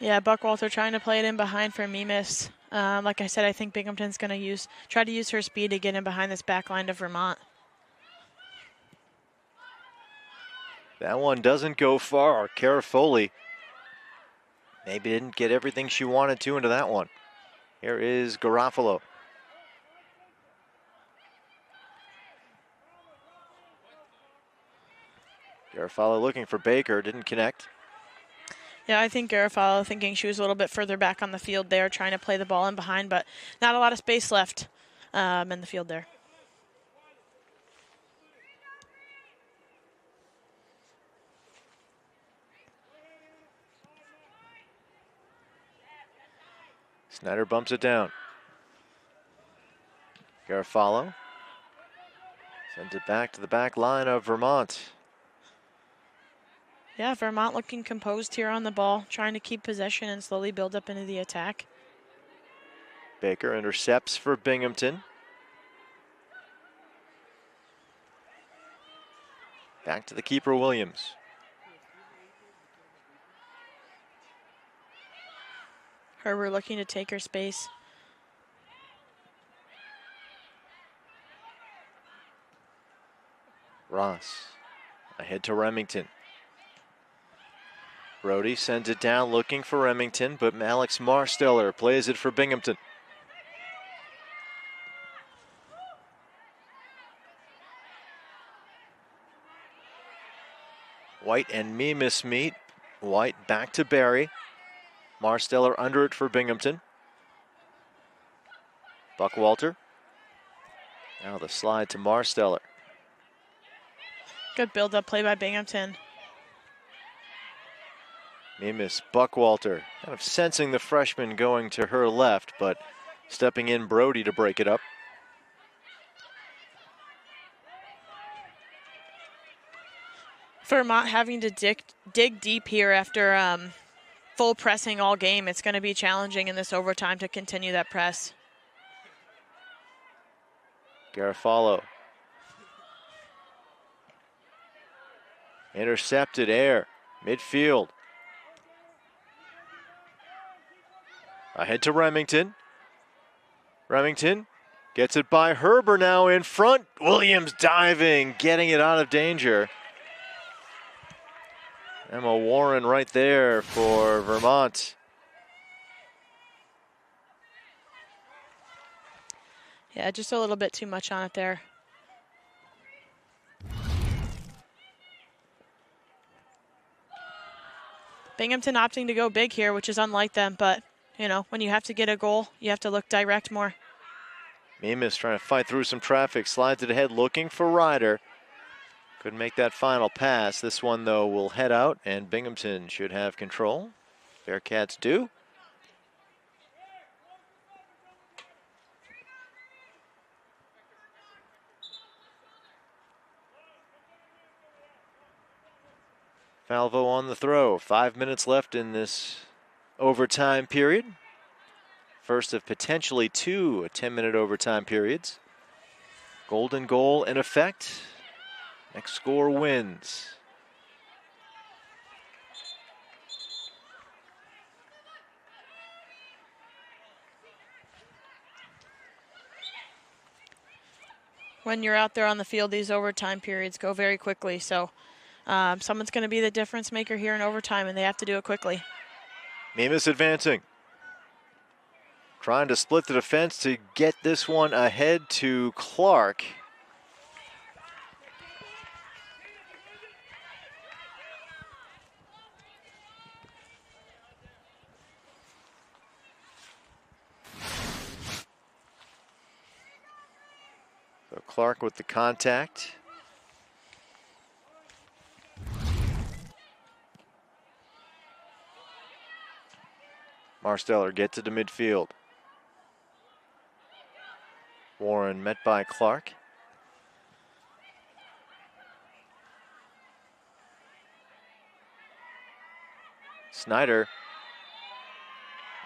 A: Yeah, Buckwalter trying to play it in behind for Mimas. Like I said, I think Binghamton's going to try to use her speed to get in behind this back line of Vermont.
B: That one doesn't go far. Carafoli maybe didn't get everything she wanted to into that one. Here is Garofalo. Garofalo looking for Baker, didn't connect.
A: Yeah, I think Garofalo thinking she was a little bit further back on the field there, trying to play the ball in behind, but not a lot of space left in the field there.
B: Snyder bumps it down. Garofalo sends it back to the back line of Vermont.
A: Yeah, Vermont looking composed here on the ball, trying to keep possession and slowly build up into the attack.
B: Baker intercepts for Binghamton. Back to the keeper, Williams.
A: Herbert looking to take her space.
B: Ross ahead to Remington. Brody sends it down looking for Remington, but Alex Marsteller plays it for Binghamton. White and Mimis meet. White back to Barry. Marsteller under it for Binghamton. Buckwalter. Now the slide to Marsteller.
A: Good build-up play by Binghamton.
B: Mimis, Buckwalter, kind of sensing the freshman going to her left, but stepping in Brody to break it up.
A: Vermont having to dig deep here after full pressing all game. It's going to be challenging in this overtime to continue that press.
B: Garofalo. Intercepted air, midfield. Ahead to Remington. Remington gets it by Herber now in front. Williams diving, getting it out of danger. Emma Warren right there for Vermont.
A: Yeah, just a little bit too much on it there. Binghamton opting to go big here, which is unlike them, but, you know, when you have to get a goal, you have to look direct more.
B: Mimis trying to fight through some traffic, slides it ahead, looking for Ryder. Couldn't make that final pass. This one, though, will head out, and Binghamton should have control. Bearcats do. Falvo on the throw. 5 minutes left in this overtime period. First of potentially two 10-minute overtime periods. Golden goal in effect. Next score wins.
A: When you're out there on the field, these overtime periods go very quickly. So someone's going to be the difference maker here in overtime, and they have to do it quickly.
B: Mimis advancing. Trying to split the defense to get this one ahead to Clark. So Clark with the contact. Marsteller gets it to midfield. Warren met by Clark. Snyder.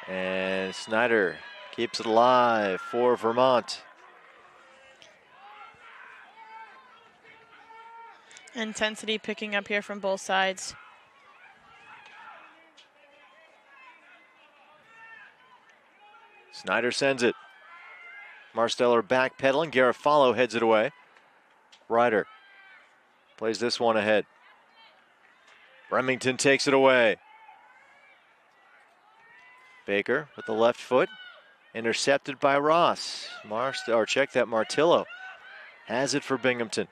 B: And Snyder keeps it alive for Vermont.
A: Intensity picking up here from both sides.
B: Snyder sends it. Marsteller backpedaling. Garofalo heads it away. Ryder plays this one ahead. Remington takes it away. Baker with the left foot, intercepted by Ross. Check that, Martillo has it for Binghamton.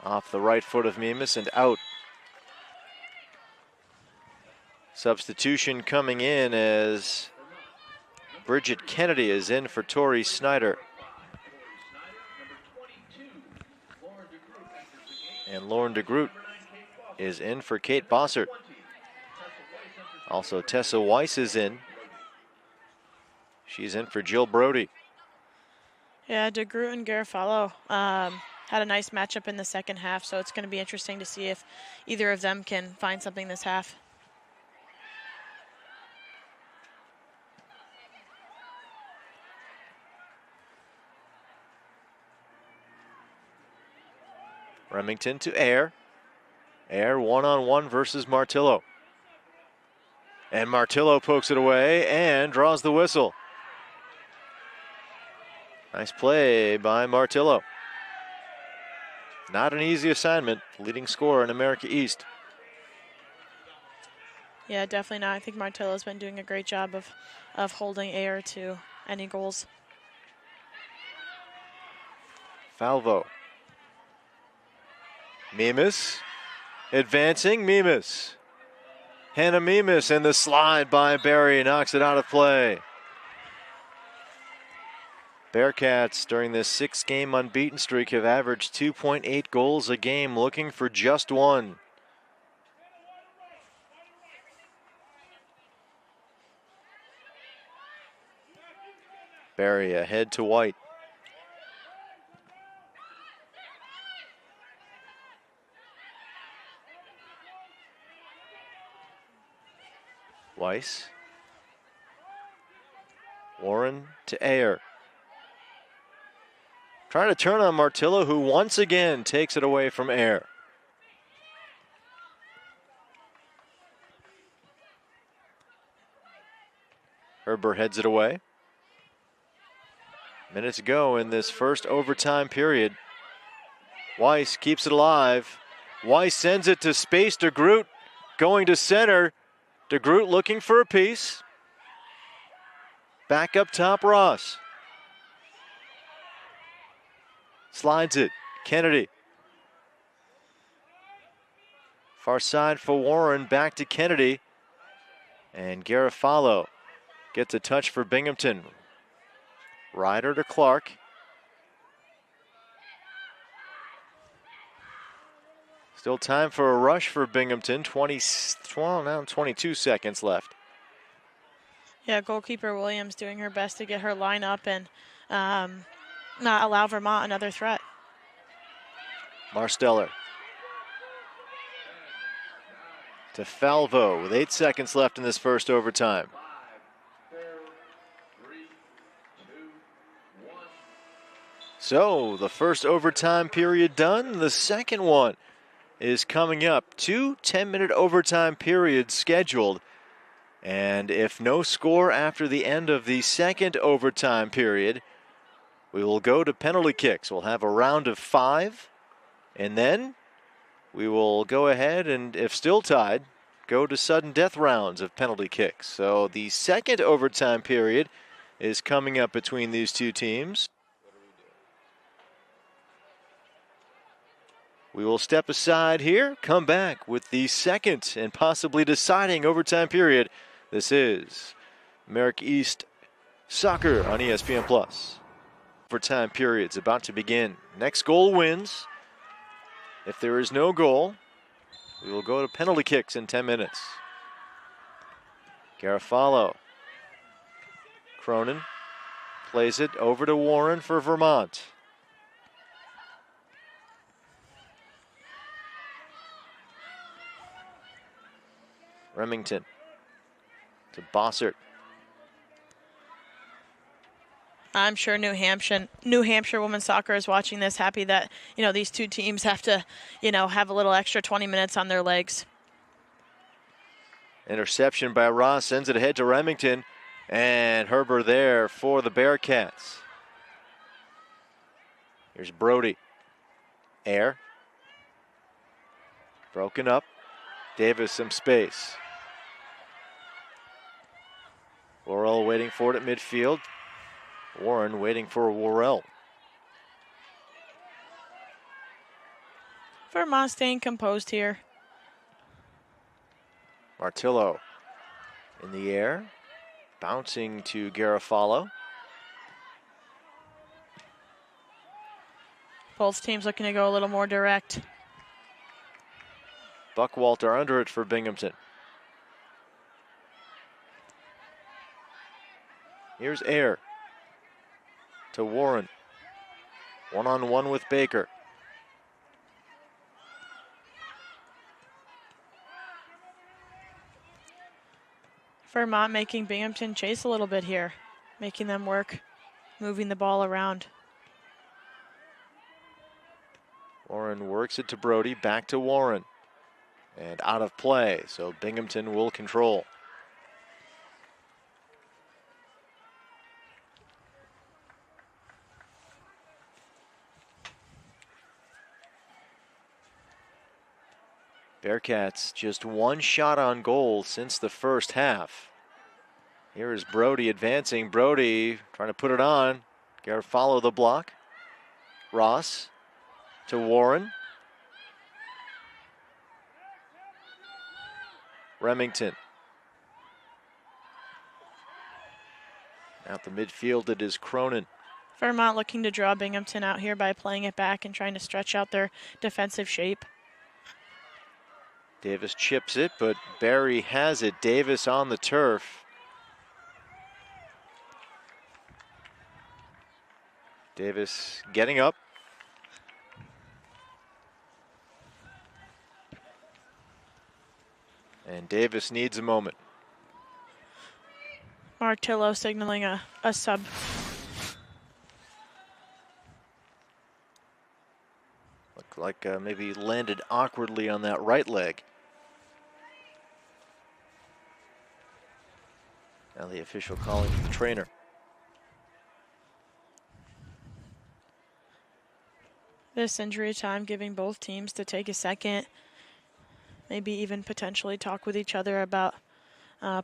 B: Off the right foot of Mimas and out. Substitution coming in as Bridget Kennedy is in for Tori Snyder. And Lauren DeGroot is in for Kate Bossert. Also Tessa Weiss is in. She's in for Jill Brody.
A: Yeah, DeGroot and Garofalo had a nice matchup in the second half, so it's going to be interesting to see if either of them can find something this half.
B: Remington to Air. Air one-on-one versus Martillo. And Martillo pokes it away and draws the whistle. Nice play by Martillo. Not an easy assignment, leading scorer in America East.
A: Yeah, definitely not. I think Martillo's been doing a great job of holding Air to any goals.
B: Falvo. Mimas. Advancing, Mimas. Hannah Mimas, and the slide by Barry knocks it out of play. Bearcats during this 6-game unbeaten streak have averaged 2.8 goals a game, looking for just one. Barry ahead to White. Weiss. Warren to Ayer. Trying to turn on Martillo, who once again takes it away from Ayer. Herber heads it away. Minutes to go in this first overtime period. Weiss keeps it alive. Weiss sends it to space. DeGroot going to center. DeGroot looking for a piece. Back up top, Ross. Slides it. Kennedy. Far side for Warren. Back to Kennedy. And Garofalo gets a touch for Binghamton. Ryder to Clark. Still time for a rush for Binghamton. 22 seconds left.
A: Yeah, goalkeeper Williams doing her best to get her line up and not allow Vermont another threat.
B: Marsteller to Falvo with 8 seconds left in this first overtime.
C: 5, 4, 3, 2, 1.
B: So the first overtime period done. The second one is coming up. 2 10-minute overtime periods scheduled. And if no score after the end of the second overtime period, we will go to penalty kicks. We'll have a round of 5, and then we will go ahead and, if still tied, go to sudden death rounds of penalty kicks. So the second overtime period is coming up between these two teams. We will step aside here, come back with the second and possibly deciding overtime period. This is America East Soccer on ESPN+. Overtime period's about to begin. Next goal wins. If there is no goal, we will go to penalty kicks in 10 minutes. Garofalo. Cronin plays it over to Warren for Vermont. Remington to Bossert.
A: I'm sure New Hampshire women's soccer is watching this, happy that, these two teams have to, have a little extra 20 minutes on their legs.
B: Interception by Ross sends it ahead to Remington. And Herber there for the Bearcats. Here's Brody. Air. Broken up. Davis some space. Worrell waiting for it at midfield. Warren waiting for Worrell.
A: Vermont staying composed here.
B: Martillo in the air. Bouncing to Garofalo.
A: Both teams looking to go a little more direct.
B: Buckwalter under it for Binghamton. Here's Air to Warren. One-on-one with Baker.
A: Vermont making Binghamton chase a little bit here, making them work, moving the ball around.
B: Warren works it to Brody, back to Warren. And out of play, so Binghamton will control. Bearcats just one shot on goal since the first half. Here is Brody advancing. Brody trying to put it on. Garofalo the block. Ross to Warren. Remington. Out the midfield it is Cronin.
A: Vermont looking to draw Binghamton out here by playing it back and trying to stretch out their defensive shape.
B: Davis chips it, but Barry has it. Davis on the turf. Davis getting up. And Davis needs a moment.
A: Martillo signaling a sub.
B: Looked like maybe landed awkwardly on that right leg. Now the official calling for the trainer.
A: This injury time giving both teams to take a second, maybe even potentially talk with each other about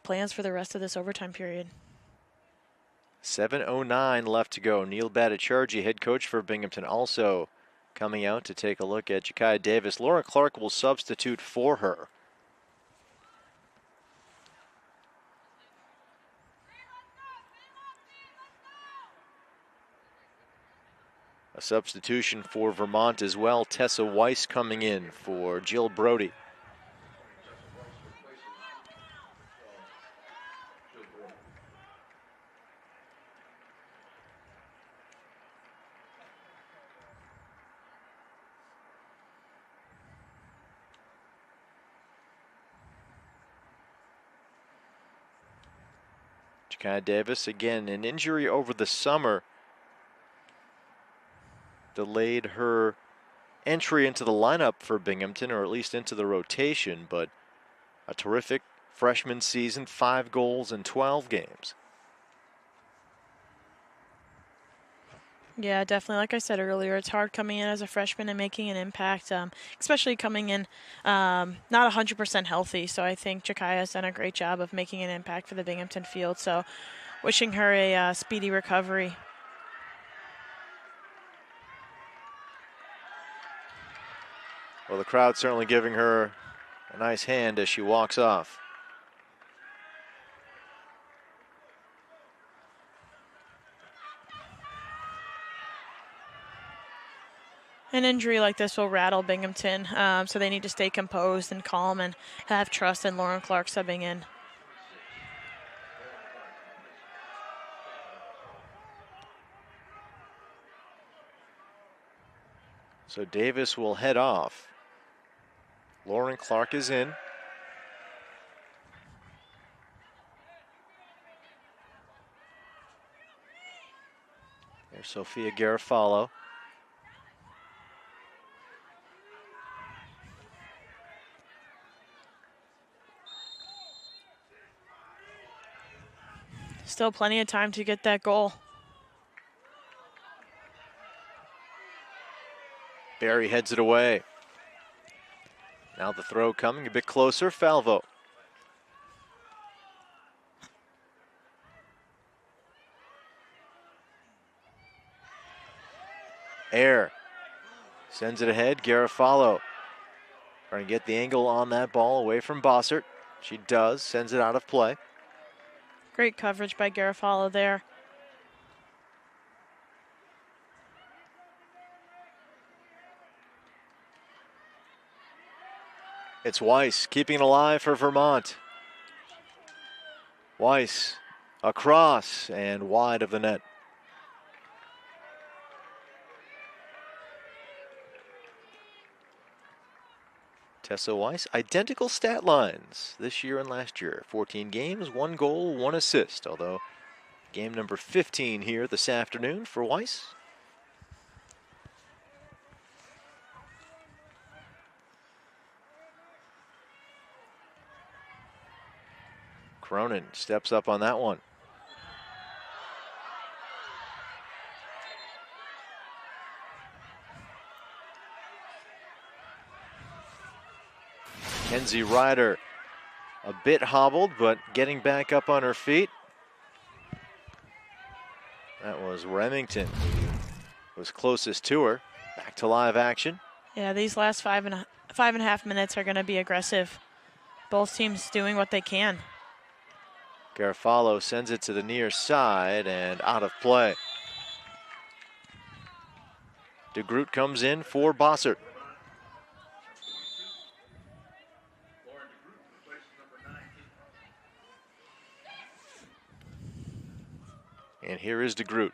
A: plans for the rest of this overtime period.
B: 7:09 left to go. Neil Bhattacharjee, head coach for Binghamton, also coming out to take a look at Ja'Kai Davis. Lauren Clark will substitute for her. A substitution for Vermont as well. Tessa Weiss coming in for Jill Brody. Ja'Kai Davis, again, an injury over the summer delayed her entry into the lineup for Binghamton, or at least into the rotation, but a terrific freshman season, 5 goals in 12 games.
A: Yeah, definitely. Like I said earlier, it's hard coming in as a freshman and making an impact, especially coming in not 100% healthy. So I think Ja'Kai has done a great job of making an impact for the Binghamton field. So wishing her a speedy recovery.
B: Well, the crowd certainly giving her a nice hand as she walks off.
A: An injury like this will rattle Binghamton, so they need to stay composed and calm and have trust in Lauren Clark subbing in.
B: So Davis will head off. Lauren Clark is in. There's Sophia Garofalo.
A: Still plenty of time to get that goal.
B: Barry heads it away. Now the throw coming a bit closer. Falvo. Air sends it ahead. Garofalo trying to get the angle on that ball away from Bossert. She does. Sends it out of play.
A: Great coverage by Garofalo there.
B: It's Weiss keeping it alive for Vermont. Weiss across and wide of the net. Tessa Weiss, identical stat lines this year and last year. 14 games, 1 goal, 1 assist. Although game number 15 here this afternoon for Weiss. Cronin steps up on that one. Kenzie Ryder a bit hobbled, but getting back up on her feet. That was Remington who was closest to her. Back to live action.
A: Yeah, these last five and a half minutes are going to be aggressive. Both teams doing what they can.
B: Garofalo sends it to the near side and out of play. DeGroot comes in for Bossert. And here is DeGroot.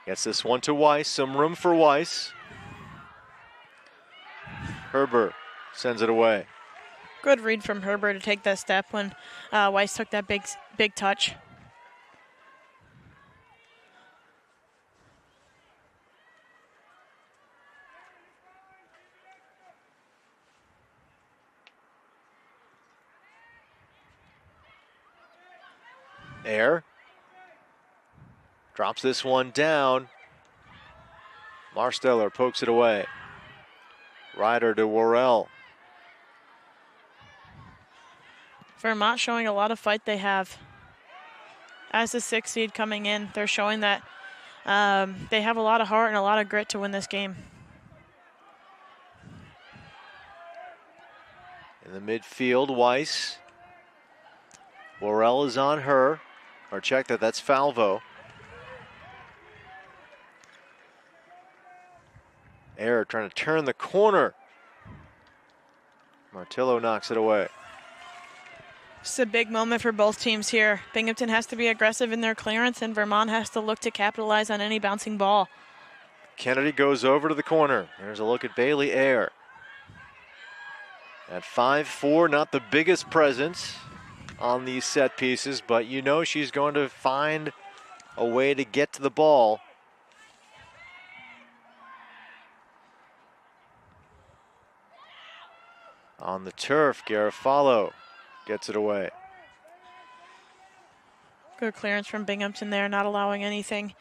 B: Gets this one to Weiss. Some room for Weiss. Herber sends it away.
A: Good read from Herber to take that step when Weiss took that big touch.
B: Air drops this one down. Marsteller pokes it away. Ryder to Worrell.
A: Vermont showing a lot of fight they have. As the 6th seed coming in, they're showing that they have a lot of heart and a lot of grit to win this game.
B: In the midfield, Weiss. Worrell is on her. Or check that, that's Falvo. Air trying to turn the corner. Martillo knocks it away.
A: It's a big moment for both teams here. Binghamton has to be aggressive in their clearance, and Vermont has to look to capitalize on any bouncing ball.
B: Kennedy goes over to the corner. There's a look at Bailey Air. At 5'4", not the biggest presence on these set pieces, but you know she's going to find a way to get to the ball. On the turf, Garofalo gets it away.
A: Good clearance from Binghamton there, not allowing anything.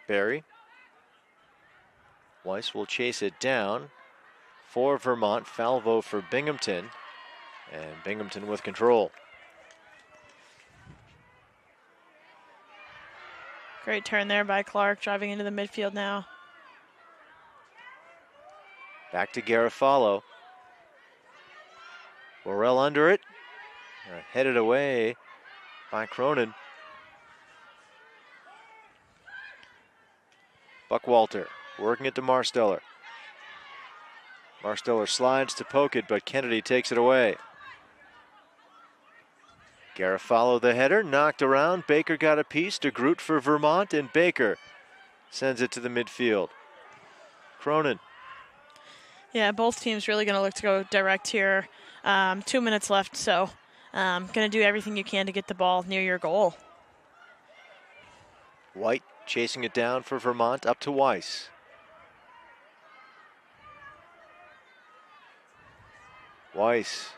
B: Barry. Weiss will chase it down for Vermont. Falvo for Binghamton. And Binghamton with control.
A: Great turn there by Clark, driving into the midfield now.
B: Back to Garofalo. Worrell under it. Headed away by Cronin. Buckwalter working it to Marsteller. Marsteller slides to poke it, but Kennedy takes it away. Garofalo the header, knocked around. Baker got a piece. DeGroot for Vermont, and Baker sends it to the midfield. Cronin.
A: Yeah, both teams really going to look to go direct here. 2 minutes left, so Going to do everything you can to get the ball near your goal.
B: White chasing it down for Vermont, up to Weiss. Weiss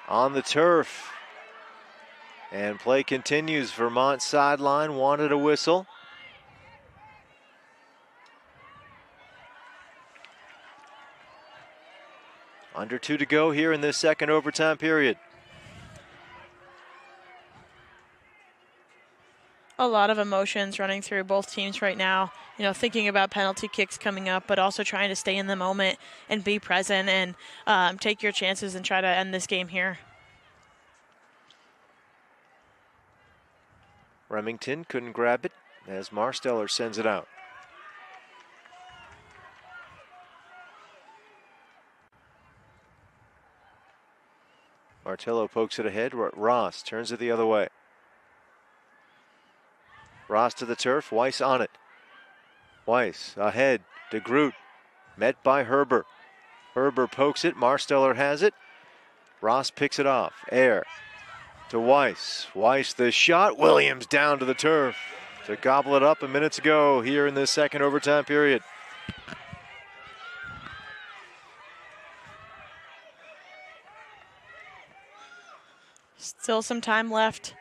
B: on the turf. And play continues. Vermont sideline wanted a whistle. Under 2 to go here in this second overtime period.
A: A lot of emotions running through both teams right now. You know, thinking about penalty kicks coming up, but also trying to stay in the moment and be present and take your chances and try to end this game here.
B: Remington couldn't grab it as Marsteller sends it out. Martello pokes it ahead. Ross turns it the other way. Ross to the turf. Weiss on it. Weiss ahead. DeGroot met by Herber. Herber pokes it. Marsteller has it. Ross picks it off. Air to Weiss. Weiss the shot. Williams down to the turf to gobble it up a minute to go here in this second overtime period.
A: Still some time left.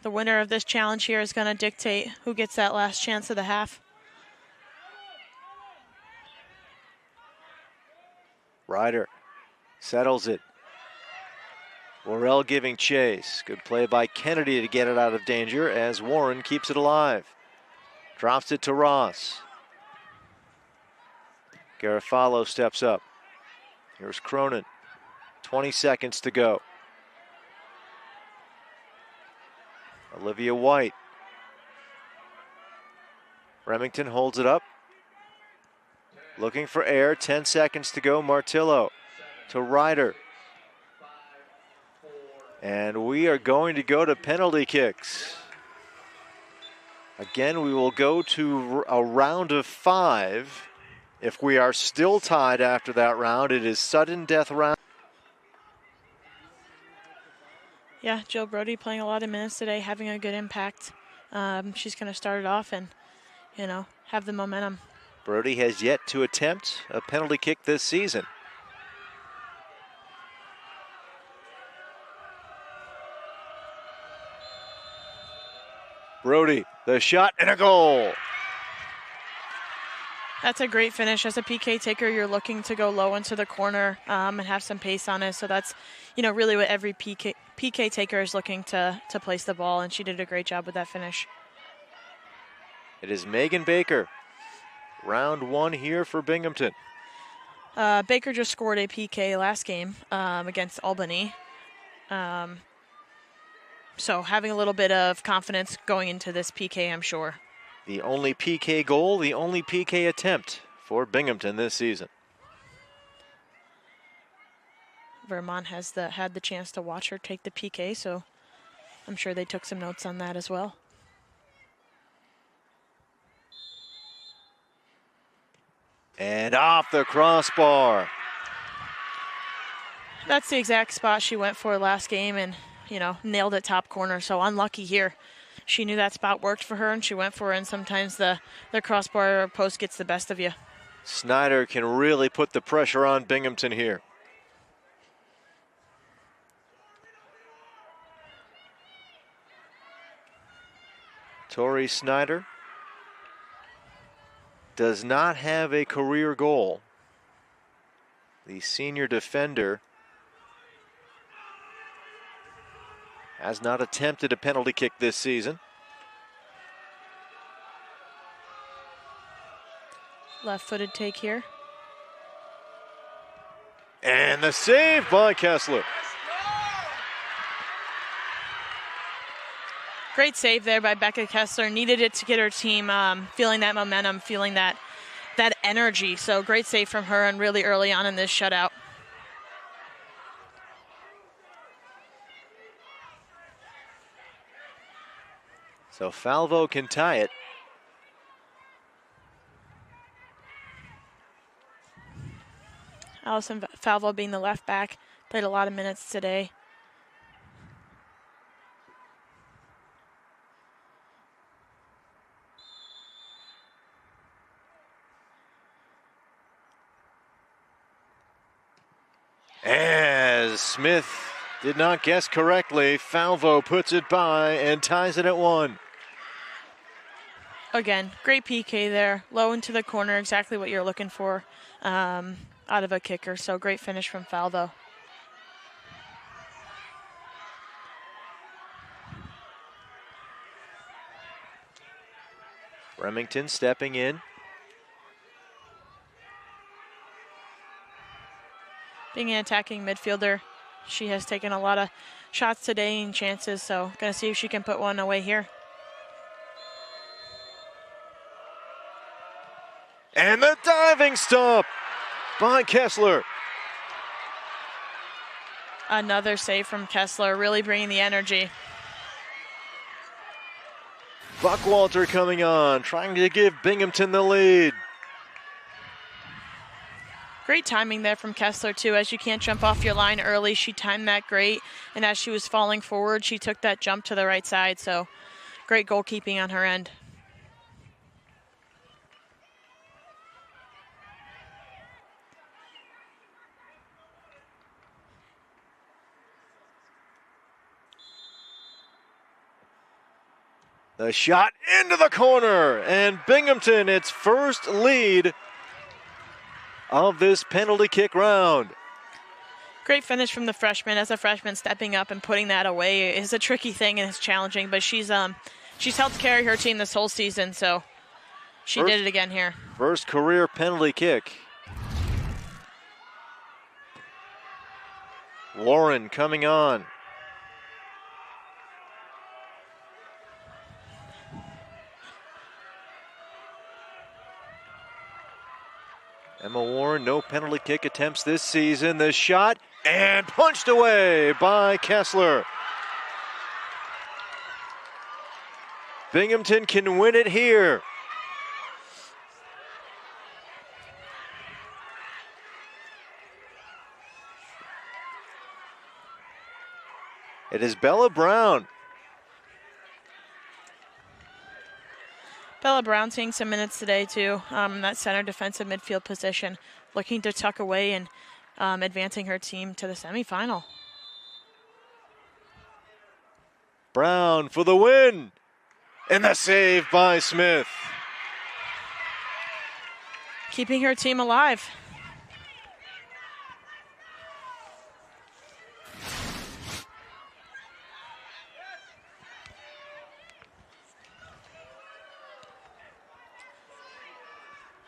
A: The winner of this challenge here is going to dictate who gets that last chance of the half.
B: Ryder settles it. Worrell giving chase. Good play by Kennedy to get it out of danger as Warren keeps it alive. Drops it to Ross. Garofalo steps up. Here's Cronin. 20 seconds to go. Olivia White. Remington holds it up. Looking for air. 10 seconds to go. Martillo to Ryder. And we are going to go to penalty kicks. Again, we will go to a round of 5. If we are still tied after that round, it is sudden death round.
A: Yeah, Jill Brody playing a lot of minutes today, having a good impact. She's going to start it off and, you know, have the momentum.
B: Brody has yet to attempt a penalty kick this season. Brody, the shot and a goal.
A: That's a great finish. As a PK taker, you're looking to go low into the corner and have some pace on it. So that's, you know, really what every PK taker is looking to place the ball, and she did a great job with that finish.
B: It is Megan Baker. Round 1 here for Binghamton.
A: Baker just scored a PK last game against Albany. So having a little bit of confidence going into this PK, I'm sure.
B: The only PK goal, the only PK attempt for Binghamton this season.
A: Vermont has had the chance to watch her take the PK, so I'm sure they took some notes on that as well.
B: And off the crossbar.
A: That's the exact spot she went for last game and, you know, nailed it top corner, so unlucky here. She knew that spot worked for her, and she went for it, and sometimes the crossbar or post gets the best of you.
B: Snyder can really put the pressure on Binghamton here. Tori Snyder does not have a career goal. The senior defender has not attempted a penalty kick this season.
A: Left-footed take here.
B: And the save by Kessler.
A: Great save there by Becca Kessler. Needed it to get her team feeling that momentum, feeling that energy. So great save from her and really early on in this shutout.
B: So Falvo can tie it.
A: Allison Falvo being the left back, Played a lot of minutes today.
B: As Smith did not guess correctly, Falvo puts it by and ties it at 1.
A: Again, great PK there. Low into the corner, exactly what you're looking for out of a kicker. So great finish from Falvo.
B: Remington stepping in.
A: Being an attacking midfielder, she has taken a lot of shots today and chances, so gonna see if she can put one away here.
B: And the diving stop by Kessler.
A: Another save from Kessler, really bringing the energy.
B: Buckwalter coming on, trying to give Binghamton the lead.
A: Great timing there from Kessler, too, as you can't jump off your line early. She timed that great, and as she was falling forward, she took that jump to the right side, so great goalkeeping on her end.
B: The shot into the corner, and Binghamton its first lead of this penalty kick round.
A: Great finish from the freshman. As a freshman, stepping up and putting that away is a tricky thing and it's challenging, but she's helped carry her team this whole season, so she did it again here.
B: First career penalty kick. Lauren coming on. Emma Warren, no penalty kick attempts this season. The shot, and punched away by Kessler. Binghamton can win it here. It is Bella Brown.
A: Bella Brown seeing some minutes today, too, in that center defensive midfield position, looking to tuck away and advancing her team to the semifinal.
B: Brown for the win. And the save by Smith.
A: Keeping her team alive.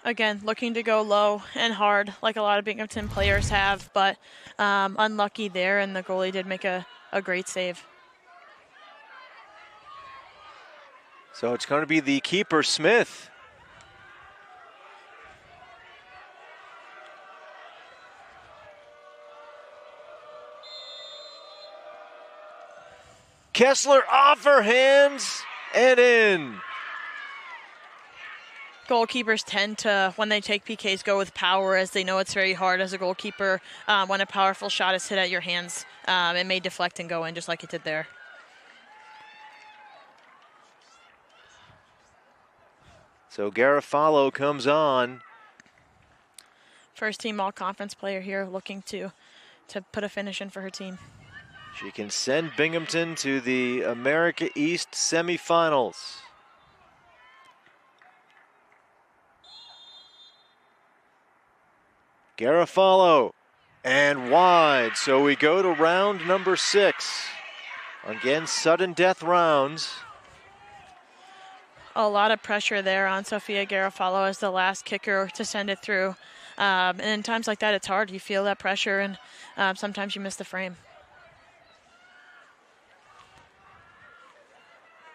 A: Again, looking to go low and hard like a lot of Binghamton players have, but unlucky there, and the goalie did make a great save.
B: So it's going to be the keeper, Smith. Kessler off her hands and in.
A: Goalkeepers tend to, when they take PKs, go with power, as they know it's very hard as a goalkeeper. When a powerful shot is hit at your hands, it may deflect and go in just like it did there.
B: So Garofalo comes on.
A: First team all-conference player here, looking to put a finish in for her team.
B: She can send Binghamton to the America East semifinals. Garofalo and wide. So we go to round number 6. Again, sudden death rounds.
A: A lot of pressure there on Sophia Garofalo as the last kicker to send it through. And in times like that, it's hard. You feel that pressure, and sometimes you miss the frame.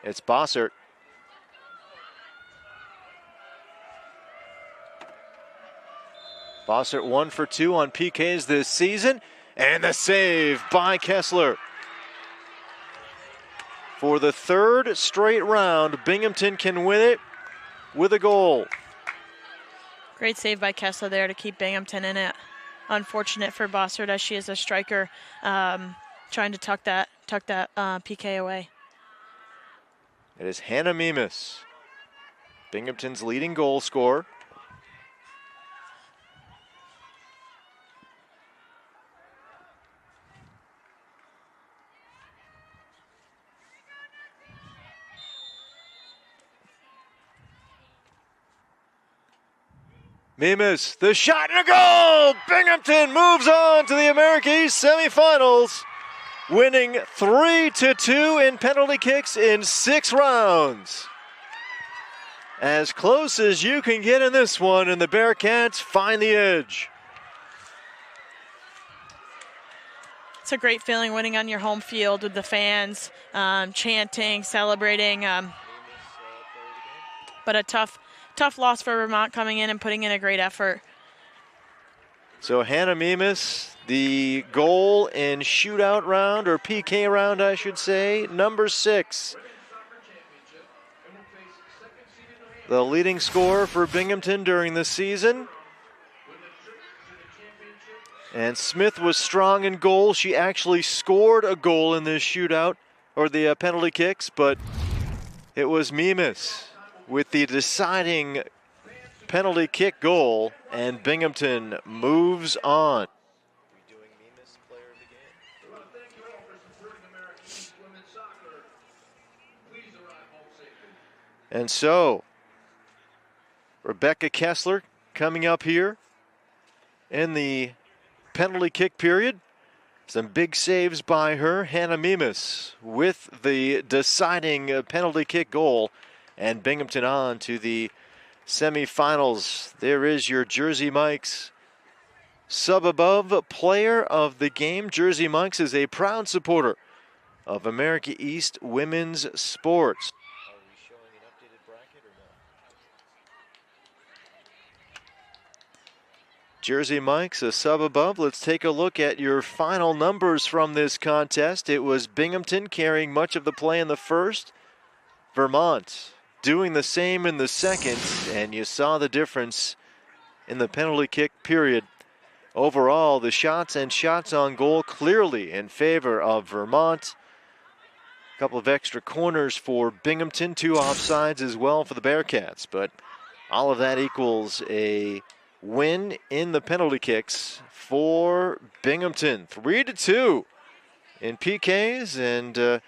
B: It's Bossert. Bossert 1 for 2 on PKs this season. And the save by Kessler. For the third straight round, Binghamton can win it with a goal.
A: Great save by Kessler there to keep Binghamton in it. unfortunate for Bossard as she is a striker, trying to tuck that PK away.
B: It is Hannah Mimas, Binghamton's leading goal scorer. Mimas, the shot and a goal! Binghamton moves on to the America East semifinals, winning 3-2 in penalty kicks in 6 rounds. As close as you can get in this one, and the Bearcats find the edge.
A: It's a great feeling winning on your home field with the fans chanting, celebrating. But a tough loss for Vermont coming in and putting in a great effort.
B: So Hannah Mimas, the goal in shootout round, or PK round, I should say, number 6. The leading scorer for Binghamton during the season. And Smith was strong in goal. She actually scored a goal in this shootout, or the penalty kicks, but it was Mimas with the deciding penalty kick goal, and Binghamton moves on. And so, Rebecca Kessler coming up here in the penalty kick period. Some big saves by her. Hannah Mimas with the deciding penalty kick goal, and Binghamton on to the semifinals. There is your Jersey Mike's sub above player of the game. Jersey Mike's is a proud supporter of America East women's sports. Are we showing an updated bracket or no? Jersey Mike's a sub above. Let's take a look at your final numbers from this contest. It was Binghamton carrying much of the play in the first. Vermont doing the same in the second, and you saw the difference in the penalty kick period. Overall, the shots and shots on goal clearly in favor of Vermont. A couple of extra corners for Binghamton, 2 offsides as well for the Bearcats, but all of that equals a win in the penalty kicks for Binghamton. 3-2 in PKs, and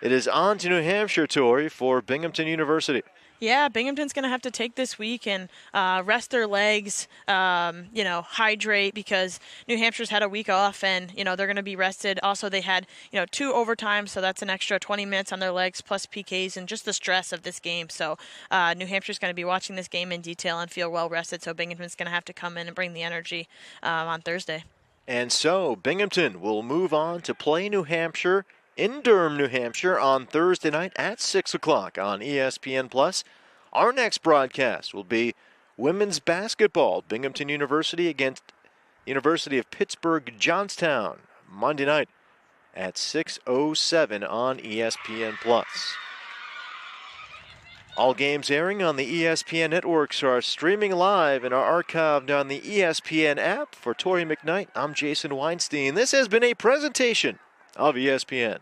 B: it is on to New Hampshire, Tori, for Binghamton University.
A: Yeah, Binghamton's going to have to take this week and rest their legs, hydrate, because New Hampshire's had a week off and, they're going to be rested. Also, they had, 2 overtimes, so that's an extra 20 minutes on their legs plus PKs and just the stress of this game. So New Hampshire's going to be watching this game in detail and feel well rested, so Binghamton's going to have to come in and bring the energy on Thursday. And
B: so Binghamton will move on to play New Hampshire in Durham, New Hampshire on Thursday night at 6 o'clock on ESPN+. Our next broadcast will be women's basketball, Binghamton University against University of Pittsburgh Johnstown, Monday night at 6:07 on ESPN+. All games airing on the ESPN networks are streaming live and are archived on the ESPN app. For Tori McKnight, I'm Jason Weinstein. This has been a presentation of ESPN.